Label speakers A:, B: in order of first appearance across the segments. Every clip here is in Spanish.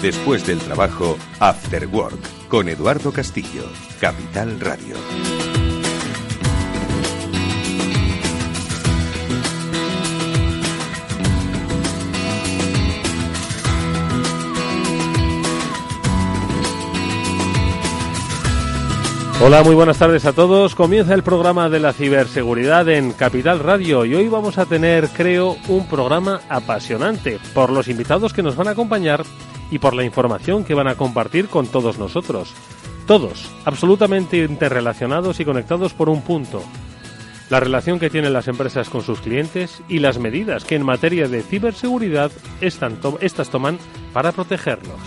A: Después del trabajo, After Work, con Eduardo Castillo, Capital Radio.
B: Hola, muy buenas tardes a todos. Comienza el programa de la ciberseguridad en Capital Radio y hoy vamos a tener, creo, un programa apasionante por los invitados que nos van a acompañar y por la información que van a compartir con todos nosotros. Todos, absolutamente interrelacionados y conectados por un punto: la relación que tienen las empresas con sus clientes y las medidas que en materia de ciberseguridad estas toman para protegerlos.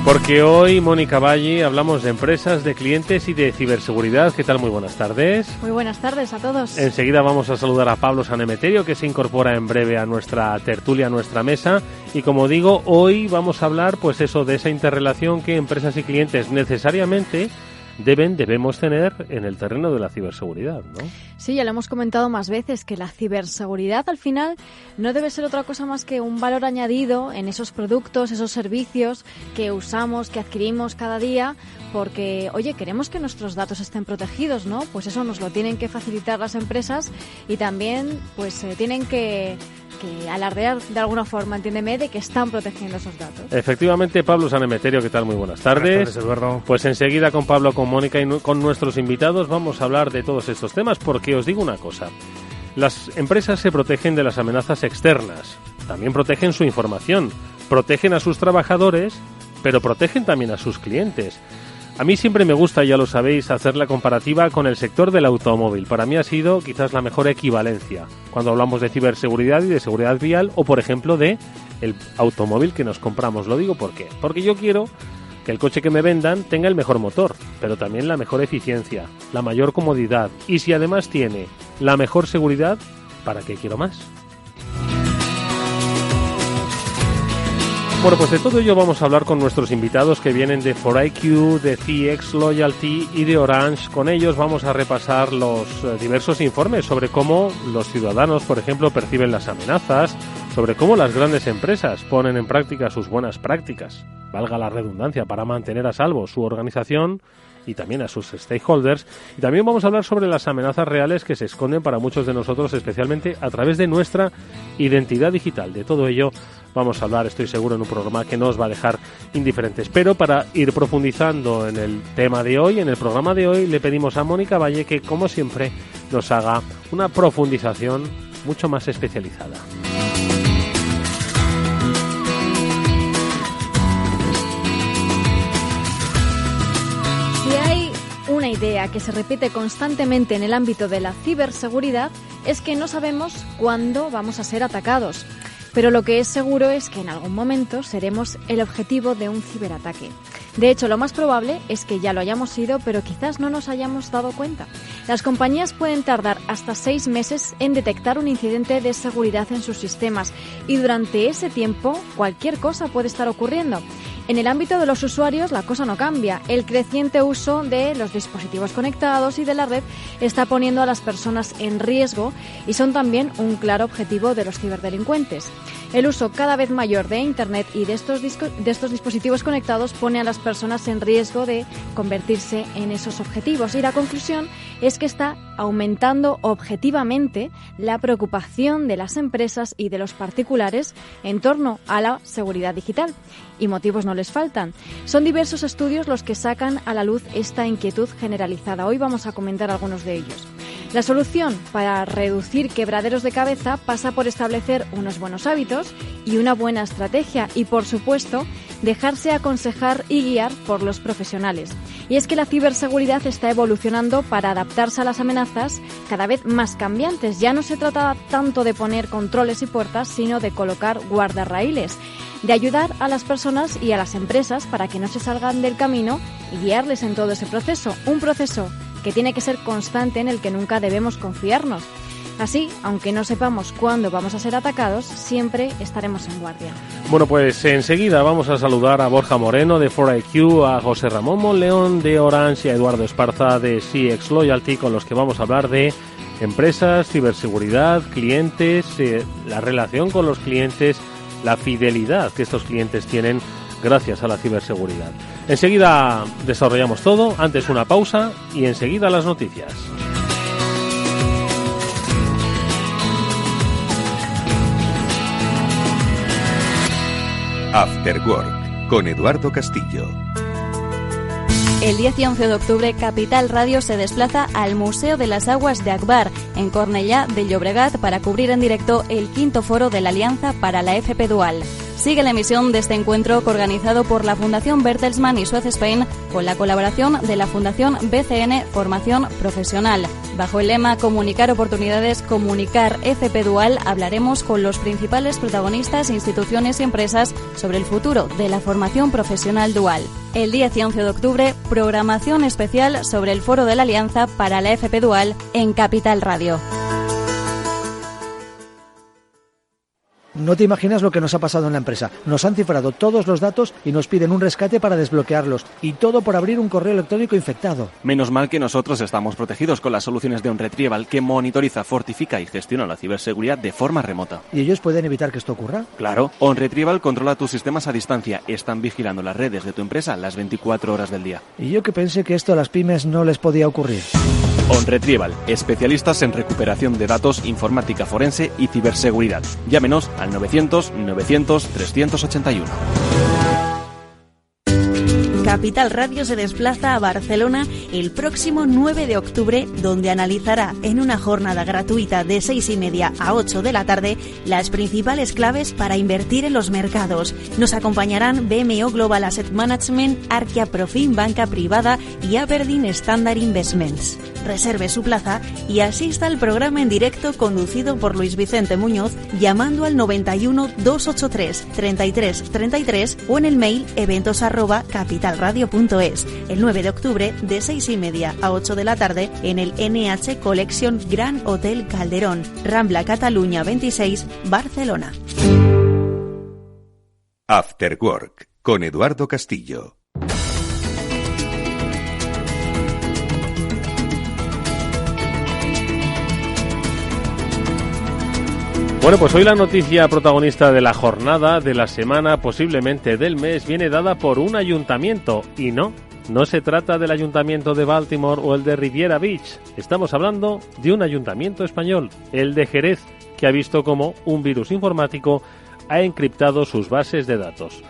B: Porque hoy, Mónica Valle, hablamos de empresas, de clientes y de ciberseguridad. ¿Qué tal? Muy buenas tardes.
C: Muy buenas tardes a todos.
B: Enseguida vamos a saludar a Pablo Sanemeterio, que se incorpora en breve a nuestra tertulia, a nuestra mesa. Y como digo, hoy vamos a hablar, pues eso, de esa interrelación que empresas y clientes necesariamente debemos tener en el terreno de la ciberseguridad, ¿no?
C: Sí, ya lo hemos comentado más veces, que la ciberseguridad al final no debe ser otra cosa más que un valor añadido en esos productos, esos servicios que usamos, que adquirimos cada día, porque, oye, queremos que nuestros datos estén protegidos, ¿no? Pues eso nos lo tienen que facilitar las empresas y también, pues, tienen que alardear de alguna forma, entiéndeme, de que están protegiendo esos datos.
B: Efectivamente, Pablo Sanemeterio, ¿qué tal? Muy buenas tardes.
D: Buenas tardes, Eduardo.
B: Pues enseguida con Pablo, con Mónica y con nuestros invitados vamos a hablar de todos estos temas, porque os digo una cosa: las empresas se protegen de las amenazas externas, también protegen su información, protegen a sus trabajadores, pero protegen también a sus clientes. A mí siempre me gusta, ya lo sabéis, hacer la comparativa con el sector del automóvil. Para mí ha sido quizás la mejor equivalencia cuando hablamos de ciberseguridad y de seguridad vial, o por ejemplo de el automóvil que nos compramos. Lo digo ¿por qué? Porque yo quiero que el coche que me vendan tenga el mejor motor, pero también la mejor eficiencia, la mayor comodidad, y si además tiene la mejor seguridad, ¿para qué quiero más? Bueno, pues de todo ello vamos a hablar con nuestros invitados que vienen de 4IQ, de CX Loyalty y de Orange. Con ellos vamos a repasar los diversos informes sobre cómo los ciudadanos, por ejemplo, perciben las amenazas, sobre cómo las grandes empresas ponen en práctica sus buenas prácticas, valga la redundancia, para mantener a salvo su organización y también a sus stakeholders. Y también vamos a hablar sobre las amenazas reales que se esconden para muchos de nosotros, especialmente a través de nuestra identidad digital. De todo ello vamos a hablar, estoy seguro, en un programa que no os va a dejar indiferentes. Pero para ir profundizando en el tema de hoy, en el programa de hoy, le pedimos a Mónica Valle que, como siempre, nos haga una profundización mucho más especializada.
C: Una idea que se repite constantemente en el ámbito de la ciberseguridad es que no sabemos cuándo vamos a ser atacados, pero lo que es seguro es que en algún momento seremos el objetivo de un ciberataque. De hecho, lo más probable es que ya lo hayamos sido, pero quizás no nos hayamos dado cuenta. Las compañías pueden tardar hasta 6 meses en detectar un incidente de seguridad en sus sistemas y durante ese tiempo cualquier cosa puede estar ocurriendo. En el ámbito de los usuarios la cosa no cambia. El creciente uso de los dispositivos conectados y de la red está poniendo a las personas en riesgo y son también un claro objetivo de los ciberdelincuentes. El uso cada vez mayor de Internet y de estos dispositivos conectados pone a las personas en riesgo de convertirse en esos objetivos. Y la conclusión es que está aumentando objetivamente la preocupación de las empresas y de los particulares en torno a la seguridad digital. Y motivos no les faltan. Son diversos estudios los que sacan a la luz esta inquietud generalizada. Hoy vamos a comentar algunos de ellos. La solución para reducir quebraderos de cabeza pasa por establecer unos buenos hábitos y una buena estrategia y, por supuesto, dejarse aconsejar y guiar por los profesionales. Y es que la ciberseguridad está evolucionando para adaptarse a las amenazas cada vez más cambiantes. Ya no se trata tanto de poner controles y puertas, sino de colocar guardarraíles, de ayudar a las personas y a las empresas para que no se salgan del camino y guiarles en todo ese proceso. Un proceso que tiene que ser constante, en el que nunca debemos confiarnos. Así, aunque no sepamos cuándo vamos a ser atacados, siempre estaremos en guardia.
B: Bueno, pues enseguida vamos a saludar a Borja Moreno de 4IQ, a José Ramón Monleón de Orange y a Eduardo Esparza de CX Loyalty, con los que vamos a hablar de Empresas, ciberseguridad, clientes, la relación con los clientes, la fidelidad que estos clientes tienen gracias a la ciberseguridad. Enseguida desarrollamos todo, antes una pausa y enseguida las noticias.
A: After Work, con Eduardo Castillo.
D: El 10 y 11 de octubre, Capital Radio se desplaza al Museo de las Aguas de Agbar, en Cornellá de Llobregat, para cubrir en directo el 5º foro de la Alianza para la FP Dual. Sigue la emisión de este encuentro organizado por la Fundación Bertelsmann y Suez Spain con la colaboración de la Fundación BCN Formación Profesional. Bajo el lema Comunicar oportunidades, comunicar FP Dual, hablaremos con los principales protagonistas, instituciones y empresas sobre el futuro de la formación profesional dual. El 10 y 11 de octubre, programación especial sobre el Foro de la Alianza para la FP Dual en Capital Radio.
E: No te imaginas lo que nos ha pasado en la empresa. Nos han cifrado todos los datos y nos piden un rescate para desbloquearlos. Y todo por abrir un correo electrónico infectado.
F: Menos mal que nosotros estamos protegidos con las soluciones de OnRetrieval, que monitoriza, fortifica y gestiona la ciberseguridad de forma remota.
E: ¿Y ellos pueden evitar que esto ocurra?
F: Claro. OnRetrieval controla tus sistemas a distancia. Están vigilando las redes de tu empresa las 24 horas del día.
E: Y yo que pensé que esto a las pymes no les podía ocurrir.
F: OnRetrieval, especialistas en recuperación de datos, informática forense y ciberseguridad. Llámenos al 900-900-381.
G: Capital Radio se desplaza a Barcelona el próximo 9 de octubre, donde analizará en una jornada gratuita de 6:30 a 8 de la tarde las principales claves para invertir en los mercados. Nos acompañarán BMO Global Asset Management, Arkia Profim Banca Privada y Aberdeen Standard Investments. Reserve su plaza y asista al programa en directo conducido por Luis Vicente Muñoz llamando al 91 283 33 33 o en el mail eventos@capitalradio.es. El 9 de octubre de 6:30 a 8 de la tarde en el NH Collection Gran Hotel Calderón, Rambla Cataluña 26, Barcelona.
A: After Work, con Eduardo Castillo.
B: Bueno, pues hoy la noticia protagonista de la jornada, de la semana, posiblemente del mes, viene dada por un ayuntamiento. Y no se trata del ayuntamiento de Baltimore o el de Riviera Beach. Estamos hablando de un ayuntamiento español, el de Jerez, que ha visto cómo un virus informático ha encriptado sus bases de datos.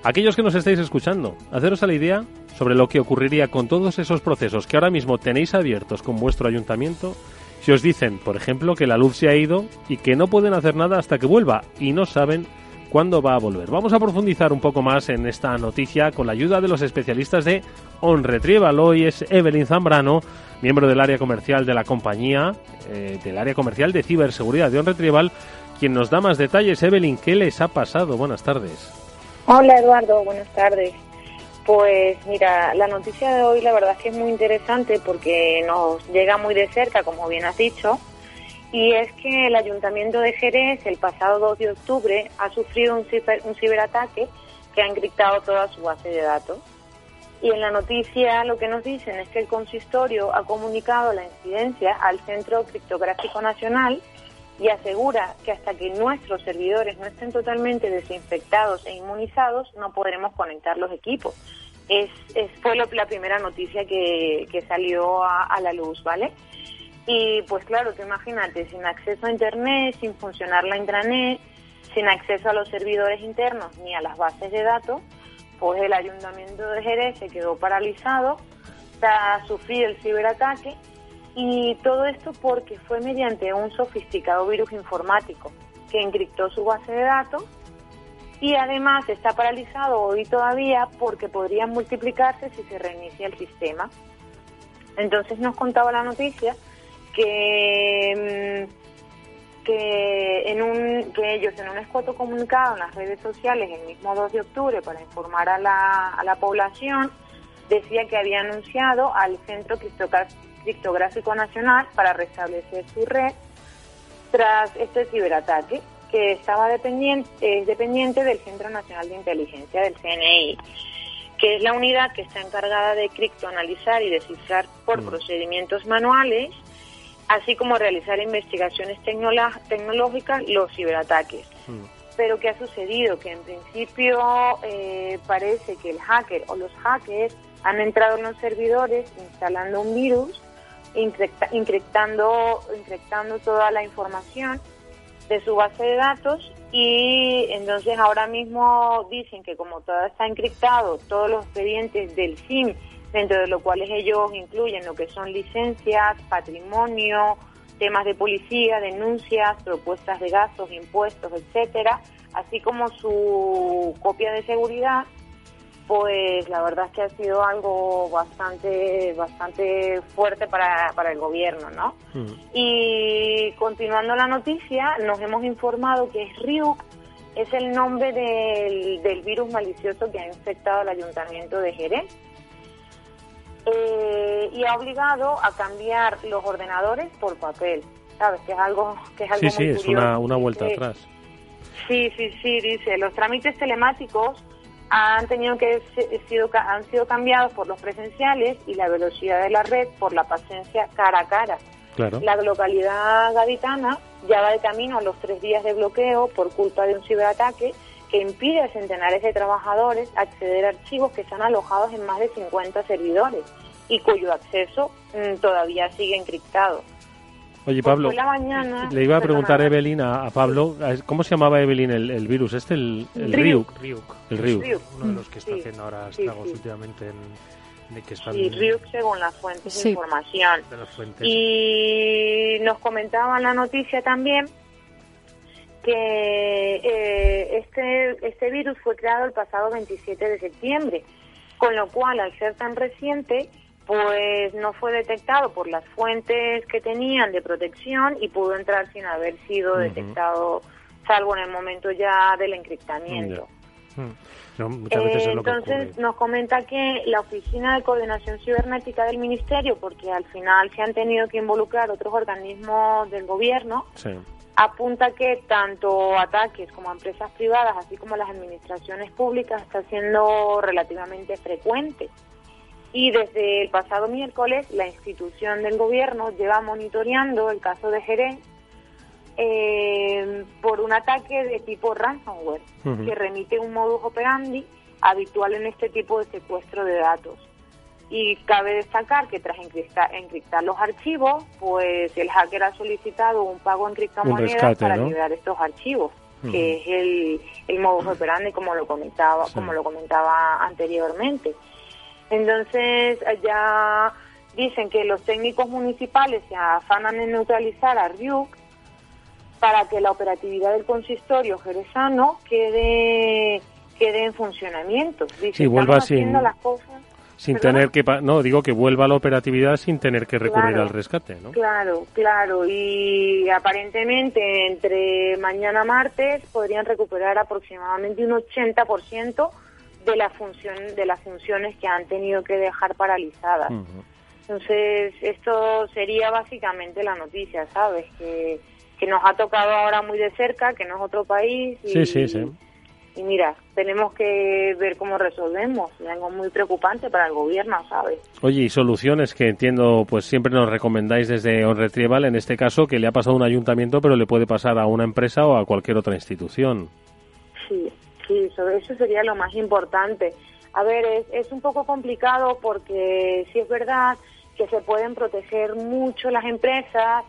B: Aquellos que nos estáis escuchando, haceros a la idea sobre lo que ocurriría con todos esos procesos que ahora mismo tenéis abiertos con vuestro ayuntamiento. Si os dicen, por ejemplo, que la luz se ha ido y que no pueden hacer nada hasta que vuelva y no saben cuándo va a volver. Vamos a profundizar un poco más en esta noticia con la ayuda de los especialistas de OnRetrieval. Hoy es Evelyn Zambrano, miembro del área comercial de la compañía, del área comercial de ciberseguridad de OnRetrieval, quien nos da más detalles. Evelyn, ¿qué les ha pasado? Buenas tardes.
H: Hola Eduardo, buenas tardes. Pues mira, la noticia de hoy la verdad es que es muy interesante porque nos llega muy de cerca, como bien has dicho, y es que el Ayuntamiento de Jerez el pasado 2 de octubre ha sufrido un ciberataque que ha encriptado toda su base de datos. Y en la noticia lo que nos dicen es que el consistorio ha comunicado la incidencia al Centro Criptográfico Nacional y asegura que hasta que nuestros servidores no estén totalmente desinfectados e inmunizados no podremos conectar los equipos. Fue la primera noticia que salió a la luz, ¿vale? Y pues claro, tú imagínate, sin acceso a internet, sin funcionar la intranet, sin acceso a los servidores internos ni a las bases de datos, pues el Ayuntamiento de Jerez se quedó paralizado tras sufrir el ciberataque. Y todo esto porque fue mediante un sofisticado virus informático que encriptó su base de datos y además está paralizado hoy todavía porque podrían multiplicarse si se reinicia el sistema. Entonces nos contaba la noticia que ellos en un escueto comunicado en las redes sociales el mismo 2 de octubre para informar a la población decía que había anunciado al Centro Criptográfico Nacional para restablecer su red tras este ciberataque que estaba dependiente del Centro Nacional de Inteligencia, del CNI, que es la unidad que está encargada de criptoanalizar y descifrar por procedimientos manuales así como realizar investigaciones tecnológicas, los ciberataques. Pero ¿qué ha sucedido? Que en principio parece que el hacker o los hackers han entrado en los servidores instalando un virus, encriptando toda la información de su base de datos, y entonces ahora mismo dicen que como todo está encriptado, todos los expedientes del SIM, dentro de los cuales ellos incluyen lo que son licencias, patrimonio, temas de policía, denuncias, propuestas de gastos, impuestos, etcétera, así como su copia de seguridad, pues la verdad es que ha sido algo bastante fuerte para el gobierno, ¿no? Y continuando la noticia, nos hemos informado que Ryuk es el nombre del virus malicioso que ha infectado al ayuntamiento de Jerez, y ha obligado a cambiar los ordenadores por papel, ¿sabes? Que es algo muy
B: sí, es
H: curioso.
B: una vuelta atrás.
H: Sí, dice, los trámites telemáticos han sido cambiados por los presenciales y la velocidad de la red por la paciencia cara a cara.
B: Claro.
H: La localidad gaditana ya va de camino a los 3 días de bloqueo por culpa de un ciberataque que impide a centenares de trabajadores acceder a archivos que están alojados en más de 50 servidores y cuyo acceso todavía sigue encriptado.
B: Oye, Pablo, le iba a preguntar a Evelyn, a Pablo, ¿cómo se llamaba, Evelyn, el virus? El Ryuk. El Ryuk.
I: Uno de los que está haciendo ahora estragos últimamente de que están...
H: Sí, Ryuk según las fuentes de información.
I: De las fuentes.
H: Y nos comentaban la noticia también que este virus fue creado el pasado 27 de septiembre, con lo cual, al ser tan reciente, pues no fue detectado por las fuentes que tenían de protección y pudo entrar sin haber sido detectado, salvo en el momento ya del encriptamiento.
I: No, muchas veces es lo que
H: entonces
I: ocurre.
H: nos comenta que la Oficina de Coordinación Cibernética del Ministerio, porque al final se han tenido que involucrar otros organismos del gobierno, apunta que tanto ataques como a empresas privadas, así como las administraciones públicas, está siendo relativamente frecuente. Y desde el pasado miércoles, la institución del gobierno lleva monitoreando el caso de Jerez por un ataque de tipo ransomware, que remite un modus operandi habitual en este tipo de secuestro de datos. Y cabe destacar que tras encriptar los archivos, pues el hacker ha solicitado un pago en criptomonedas para liberar estos archivos, que es el modus operandi, como lo comentaba anteriormente. Entonces ya dicen que los técnicos municipales se afanan en neutralizar a Ryuk para que la operatividad del consistorio jerezano quede en funcionamiento. Dicen,
B: vuelva
H: haciendo las cosas
B: sin tener que digo que vuelva la operatividad sin tener que recurrir al rescate, ¿no?
H: Claro, y aparentemente entre mañana martes podrían recuperar aproximadamente un 80% de las funciones que han tenido que dejar paralizadas. Entonces, esto sería básicamente la noticia, ¿sabes? Que nos ha tocado ahora muy de cerca, que no es otro país. Y mira, tenemos que ver cómo resolvemos. Es algo muy preocupante para el gobierno, ¿sabes?
B: Oye, y soluciones que entiendo, pues siempre nos recomendáis desde OnRetrieval, en este caso, que le ha pasado a un ayuntamiento, pero le puede pasar a una empresa o a cualquier otra institución.
H: Sí, eso sería lo más importante. A ver, es un poco complicado porque sí es verdad que se pueden proteger mucho las empresas,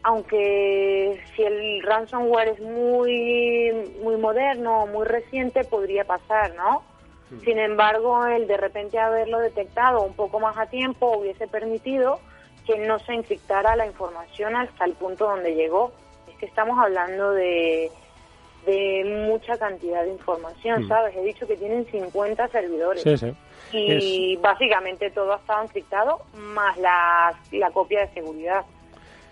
H: aunque si el ransomware es muy moderno o muy reciente podría pasar, ¿no? Sin embargo, el de repente haberlo detectado un poco más a tiempo hubiese permitido que no se encriptara la información hasta el punto donde llegó. Es que estamos hablando de mucha cantidad de información, ¿sabes? He dicho que tienen 50 servidores. Y básicamente todo ha estado encriptado, más la copia de seguridad.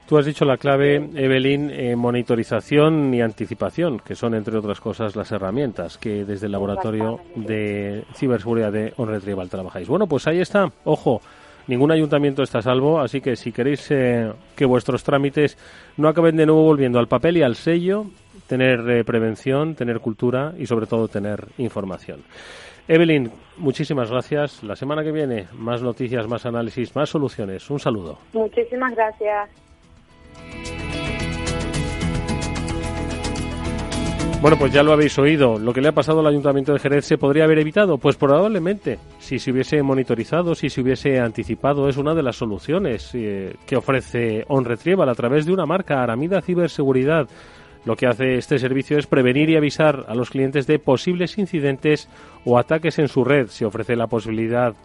B: Tú has dicho la clave, Evelyn, monitorización y anticipación, que son, entre otras cosas, las herramientas que desde el Laboratorio de Ciberseguridad de OnRetrieval trabajáis. Bueno, pues ahí está. Ojo, ningún ayuntamiento está a salvo, así que si queréis que vuestros trámites no acaben de nuevo volviendo al papel y al sello, tener prevención, tener cultura y, sobre todo, tener información. Evelyn, muchísimas gracias. La semana que viene, más noticias, más análisis, más soluciones. Un saludo.
H: Muchísimas gracias.
B: Bueno, pues ya lo habéis oído. Lo que le ha pasado al Ayuntamiento de Jerez se podría haber evitado. Pues probablemente, si se hubiese monitorizado, si se hubiese anticipado, es una de las soluciones que ofrece OnRetrieval a través de una marca, Aramida Ciberseguridad. Lo que hace este servicio es prevenir y avisar a los clientes de posibles incidentes o ataques en su red. Se ofrece la posibilidad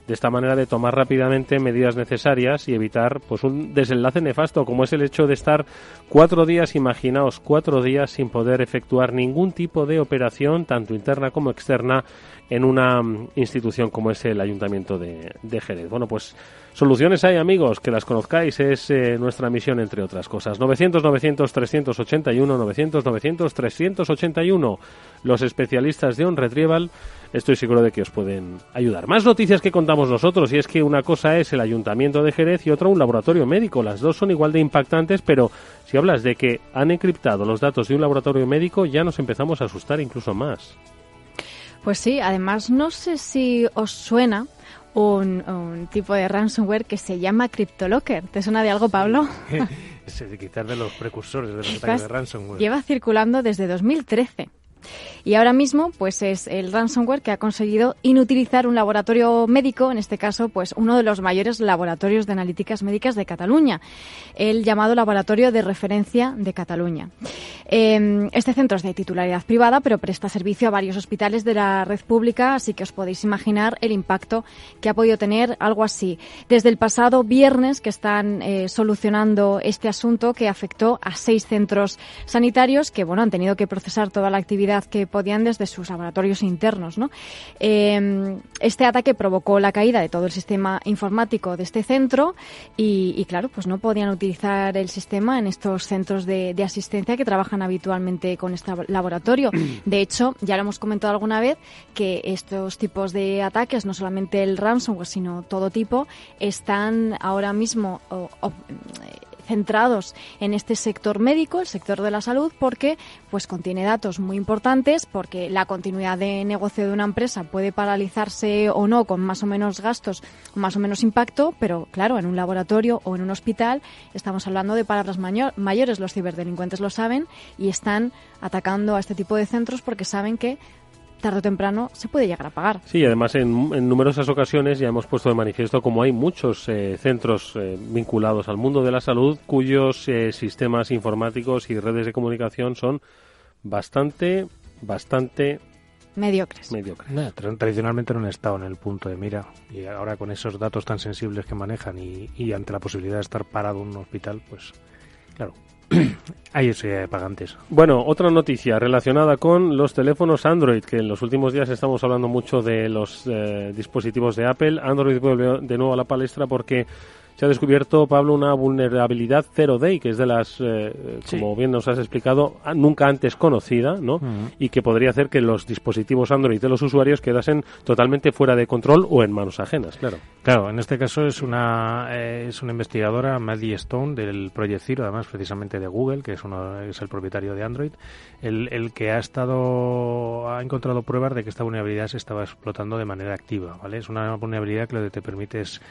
B: de esta manera de tomar rápidamente medidas necesarias y evitar pues un desenlace nefasto, como es el hecho de estar 4 días, imaginaos, 4 días sin poder efectuar ningún tipo de operación, tanto interna como externa, en una institución como es el Ayuntamiento de Jerez. Bueno, pues soluciones hay, amigos, que las conozcáis, es nuestra misión, entre otras cosas. 900-900-381, 900-900-381, los especialistas de OnRetrieval, estoy seguro de que os pueden ayudar. Más noticias que contamos nosotros, y es que una cosa es el Ayuntamiento de Jerez y otra un laboratorio médico. Las dos son igual de impactantes, pero si hablas de que han encriptado los datos de un laboratorio médico, ya nos empezamos a asustar incluso más.
C: Pues sí, además no sé si os suena un tipo de ransomware que se llama CryptoLocker. ¿Te suena de algo, Pablo?
I: Es quizás de los precursores de los ataques de ransomware.
C: Lleva circulando desde 2013. Y ahora mismo pues es el ransomware que ha conseguido inutilizar un laboratorio médico, en este caso pues uno de los mayores laboratorios de analíticas médicas de Cataluña, el llamado Laboratorio de Referencia de Cataluña. Este centro es de titularidad privada, pero presta servicio a varios hospitales de la red pública, así que os podéis imaginar el impacto que ha podido tener algo así. Desde el pasado viernes que están solucionando este asunto que afectó a 6 centros sanitarios que han tenido que procesar toda la actividad que podían desde sus laboratorios internos, ¿no? Este ataque provocó la caída de todo el sistema informático de este centro y claro, pues no podían utilizar el sistema en estos centros de asistencia que trabajan habitualmente con este laboratorio. De hecho, ya lo hemos comentado alguna vez que estos tipos de ataques, no solamente el ransomware, sino todo tipo, están ahora mismo centrados en este sector médico, el sector de la salud, porque pues contiene datos muy importantes, porque la continuidad de negocio de una empresa puede paralizarse o no con más o menos gastos, más o menos impacto, pero claro, en un laboratorio o en un hospital estamos hablando de palabras mayores. Los ciberdelincuentes lo saben y están atacando a este tipo de centros porque saben que tarde o temprano se puede llegar a pagar.
B: Sí, además en numerosas ocasiones ya hemos puesto de manifiesto como hay muchos centros vinculados al mundo de la salud cuyos sistemas informáticos y redes de comunicación son bastante
C: mediocres.
I: Tradicionalmente no han estado en el punto de mira y ahora con esos datos tan sensibles que manejan y ante la posibilidad de estar parado en un hospital, pues claro, hay pagantes.
B: Bueno, otra noticia relacionada con los teléfonos Android, que en los últimos días estamos hablando mucho de los dispositivos de Apple. Android vuelve de nuevo a la palestra porque se ha descubierto, Pablo, una vulnerabilidad Zero Day, que es de las, como bien nos has explicado, nunca antes conocida, ¿no? Y que podría hacer que los dispositivos Android de los usuarios quedasen totalmente fuera de control o en manos ajenas, claro.
I: Claro, en este caso es una investigadora, Maddie Stone, del Project Zero, además precisamente de Google, que es el propietario de Android, el que ha encontrado pruebas de que esta vulnerabilidad se estaba explotando de manera activa, ¿vale? Es una vulnerabilidad que lo que te permite es,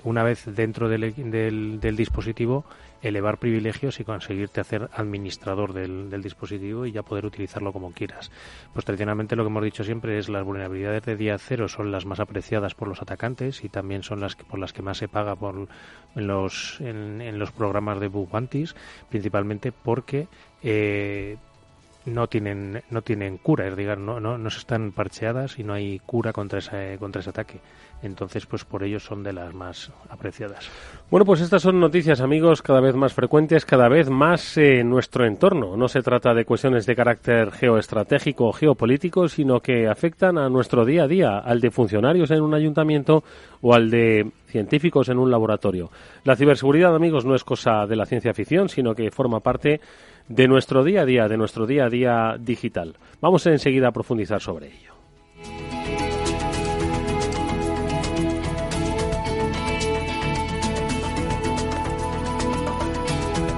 I: una vez dentro del dispositivo, elevar privilegios y conseguirte hacer administrador del dispositivo y ya poder utilizarlo como quieras. Pues tradicionalmente lo que hemos dicho siempre es las vulnerabilidades de día cero son las más apreciadas por los atacantes y también son por las que más se paga en los programas de bug bounties, principalmente porque no tienen cura, es decir, no se están parcheadas y no hay cura contra ese ataque. Entonces, pues por ello son de las más apreciadas.
B: Bueno, pues estas son noticias, amigos, cada vez más frecuentes, cada vez más en nuestro entorno. No se trata de cuestiones de carácter geoestratégico o geopolítico, sino que afectan a nuestro día a día, al de funcionarios en un ayuntamiento o al de científicos en un laboratorio. La ciberseguridad, amigos, no es cosa de la ciencia ficción, sino que forma parte de nuestro día a día digital. Vamos enseguida a profundizar sobre ello.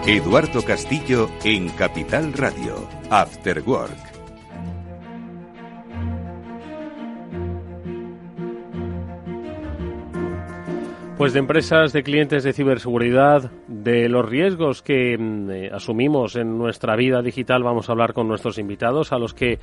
A: Eduardo Castillo en Capital Radio, After Work.
B: Pues Pues de empresas, de clientes, de ciberseguridad, de los riesgos que asumimos en nuestra vida digital, vamos a hablar con nuestros invitados, a los que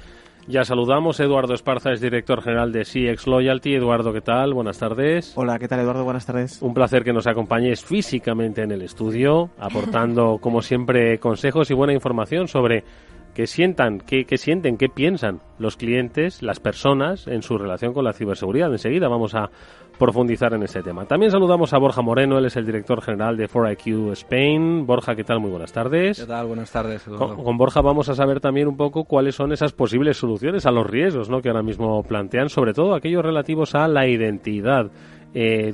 B: ya saludamos. Eduardo Esparza es director general de CX Loyalty. Eduardo, ¿qué tal? Buenas tardes.
J: Hola, ¿qué tal, Eduardo? Buenas tardes.
B: Un placer que nos acompañes físicamente en el estudio, aportando, como siempre, consejos y buena información sobre qué sienten, qué piensan los clientes, las personas en su relación con la ciberseguridad. Enseguida vamos a profundizar en ese tema. También saludamos a Borja Moreno, él es el director general de 4IQ Spain. Borja, ¿qué tal? Muy buenas tardes.
K: ¿Qué tal? Buenas tardes, Eduardo.
B: Con Borja vamos a saber también un poco cuáles son esas posibles soluciones a los riesgos, ¿no?, que ahora mismo plantean, sobre todo aquellos relativos a la identidad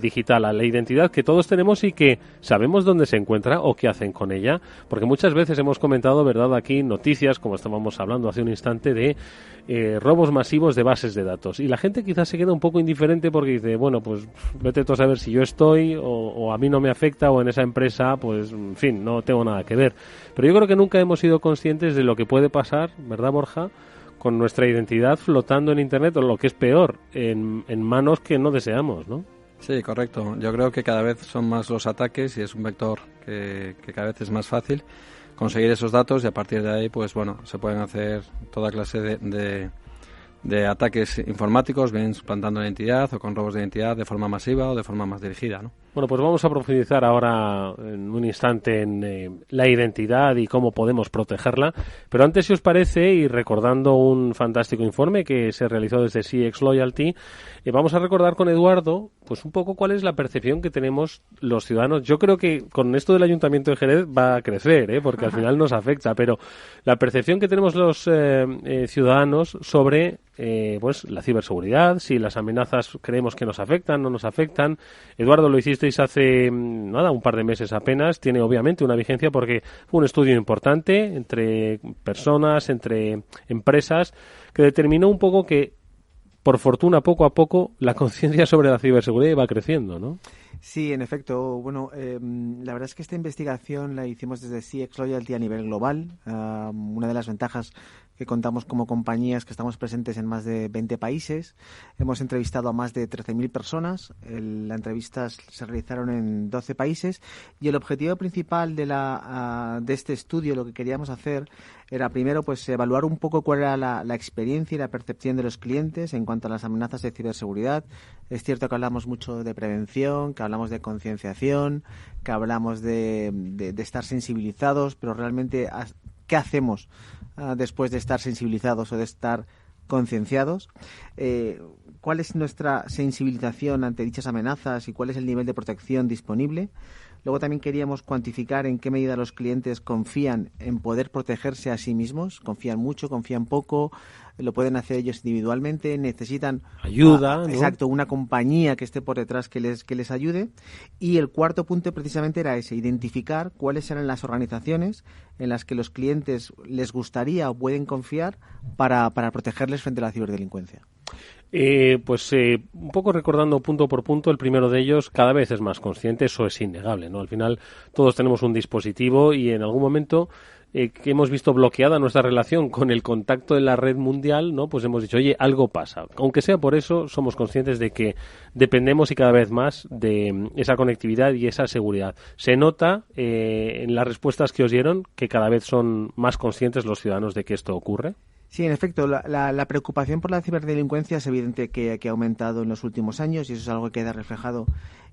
B: digital, a la identidad que todos tenemos y que sabemos dónde se encuentra o qué hacen con ella, porque muchas veces hemos comentado, ¿verdad?, aquí noticias, como estábamos hablando hace un instante, de robos masivos de bases de datos, y la gente quizás se queda un poco indiferente porque dice, bueno, pues vete tú a saber si yo estoy o a mí no me afecta, o en esa empresa, pues en fin, no tengo nada que ver. Pero yo creo que nunca hemos sido conscientes de lo que puede pasar, ¿verdad, Borja?, con nuestra identidad flotando en Internet, o lo que es peor, en manos que no deseamos, ¿no?
K: Sí, correcto. Yo creo que cada vez son más los ataques y es un vector que cada vez es más fácil conseguir esos datos, y a partir de ahí, pues bueno, se pueden hacer toda clase de ataques informáticos, bien suplantando la identidad o con robos de identidad de forma masiva o de forma más dirigida, ¿no?
B: Bueno, pues vamos a profundizar ahora en un instante en la identidad y cómo podemos protegerla. Pero antes, si os parece, y recordando un fantástico informe que se realizó desde CX Loyalty, vamos a recordar con Eduardo pues un poco cuál es la percepción que tenemos los ciudadanos. Yo creo que con esto del Ayuntamiento de Jerez va a crecer, porque al final nos afecta, pero la percepción que tenemos los ciudadanos sobre pues la ciberseguridad, si las amenazas creemos que nos afectan, no nos afectan. Eduardo, lo hicisteis hace un par de meses apenas. Tiene obviamente una vigencia porque fue un estudio importante entre personas, entre empresas, que determinó un poco que, por fortuna, poco a poco la conciencia sobre la ciberseguridad iba creciendo, ¿no?
J: Sí, en efecto. Bueno, la verdad es que esta investigación la hicimos desde CX Loyalty a nivel global. Una de las ventajas que contamos como compañías que estamos presentes en más de 20 países. Hemos entrevistado a más de 13.000 personas. Las entrevistas se realizaron en 12 países y el objetivo principal de este estudio, lo que queríamos hacer, era primero pues evaluar un poco cuál era la experiencia y la percepción de los clientes en cuanto a las amenazas de ciberseguridad. Es cierto que hablamos mucho de prevención, que hablamos de concienciación, que hablamos de estar sensibilizados, pero realmente ¿qué hacemos después de estar sensibilizados o de estar concienciados? ¿Cuál es nuestra sensibilización ante dichas amenazas y cuál es el nivel de protección disponible? Luego también queríamos cuantificar en qué medida los clientes confían en poder protegerse a sí mismos. Confían mucho, confían poco, lo pueden hacer ellos individualmente, necesitan
B: ayuda, ¿no?
J: Exacto, una compañía que esté por detrás que les ayude. Y el cuarto punto precisamente era ese, identificar cuáles eran las organizaciones en las que los clientes les gustaría o pueden confiar para protegerles frente a la ciberdelincuencia.
B: Un poco recordando punto por punto, el primero de ellos cada vez es más consciente, eso es innegable, ¿no? Al final todos tenemos un dispositivo y en algún momento que hemos visto bloqueada nuestra relación con el contacto en la red mundial, ¿no? Pues hemos dicho, oye, algo pasa. Aunque sea por eso, somos conscientes de que dependemos y cada vez más de esa conectividad y esa seguridad. Se nota en las respuestas que os dieron que cada vez son más conscientes los ciudadanos de que esto ocurre.
J: Sí, en efecto, la preocupación por la ciberdelincuencia es evidente que ha aumentado en los últimos años y eso es algo que queda reflejado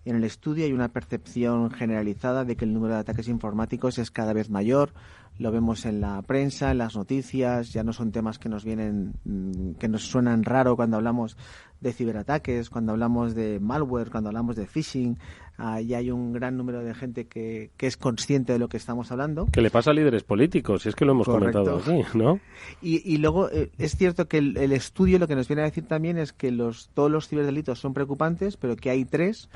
J: en el estudio. Hay una percepción generalizada de que el número de ataques informáticos es cada vez mayor. Lo vemos en la prensa, en las noticias, ya no son temas que nos suenan raro cuando hablamos de ciberataques, cuando hablamos de malware, cuando hablamos de phishing. Ya hay un gran número de gente que es consciente de lo que estamos hablando.
B: Que le pasa a líderes políticos, si es que lo hemos comentado aquí, ¿no?
J: Y luego es cierto que el estudio lo que nos viene a decir también es que todos los ciberdelitos son preocupantes, pero que hay tres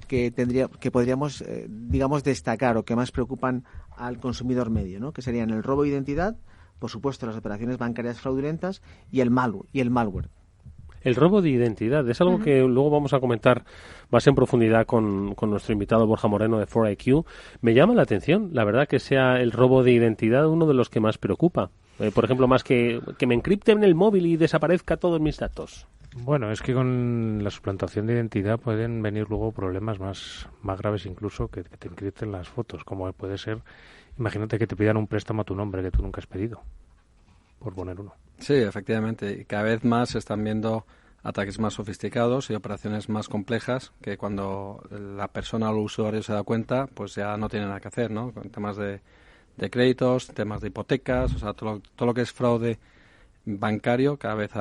J: que podríamos destacar o que más preocupan al consumidor medio, ¿no? Que serían el robo de identidad, por supuesto las operaciones bancarias fraudulentas y el malware.
B: El robo de identidad es algo que luego vamos a comentar más en profundidad con nuestro invitado Borja Moreno de 4IQ. Me llama la atención, la verdad, que sea el robo de identidad uno de los que más preocupa. Por ejemplo, más que me encripten el móvil y desaparezca todos mis datos.
I: Bueno, es que con la suplantación de identidad pueden venir luego problemas más graves incluso que te encripten las fotos, como puede ser, imagínate que te pidan un préstamo a tu nombre que tú nunca has pedido, por poner uno.
K: Sí, efectivamente, y cada vez más se están viendo ataques más sofisticados y operaciones más complejas que cuando la persona o el usuario se da cuenta, pues ya no tiene nada que hacer, ¿no? Con temas de créditos, temas de hipotecas, o sea, todo lo que es fraude bancario cada vez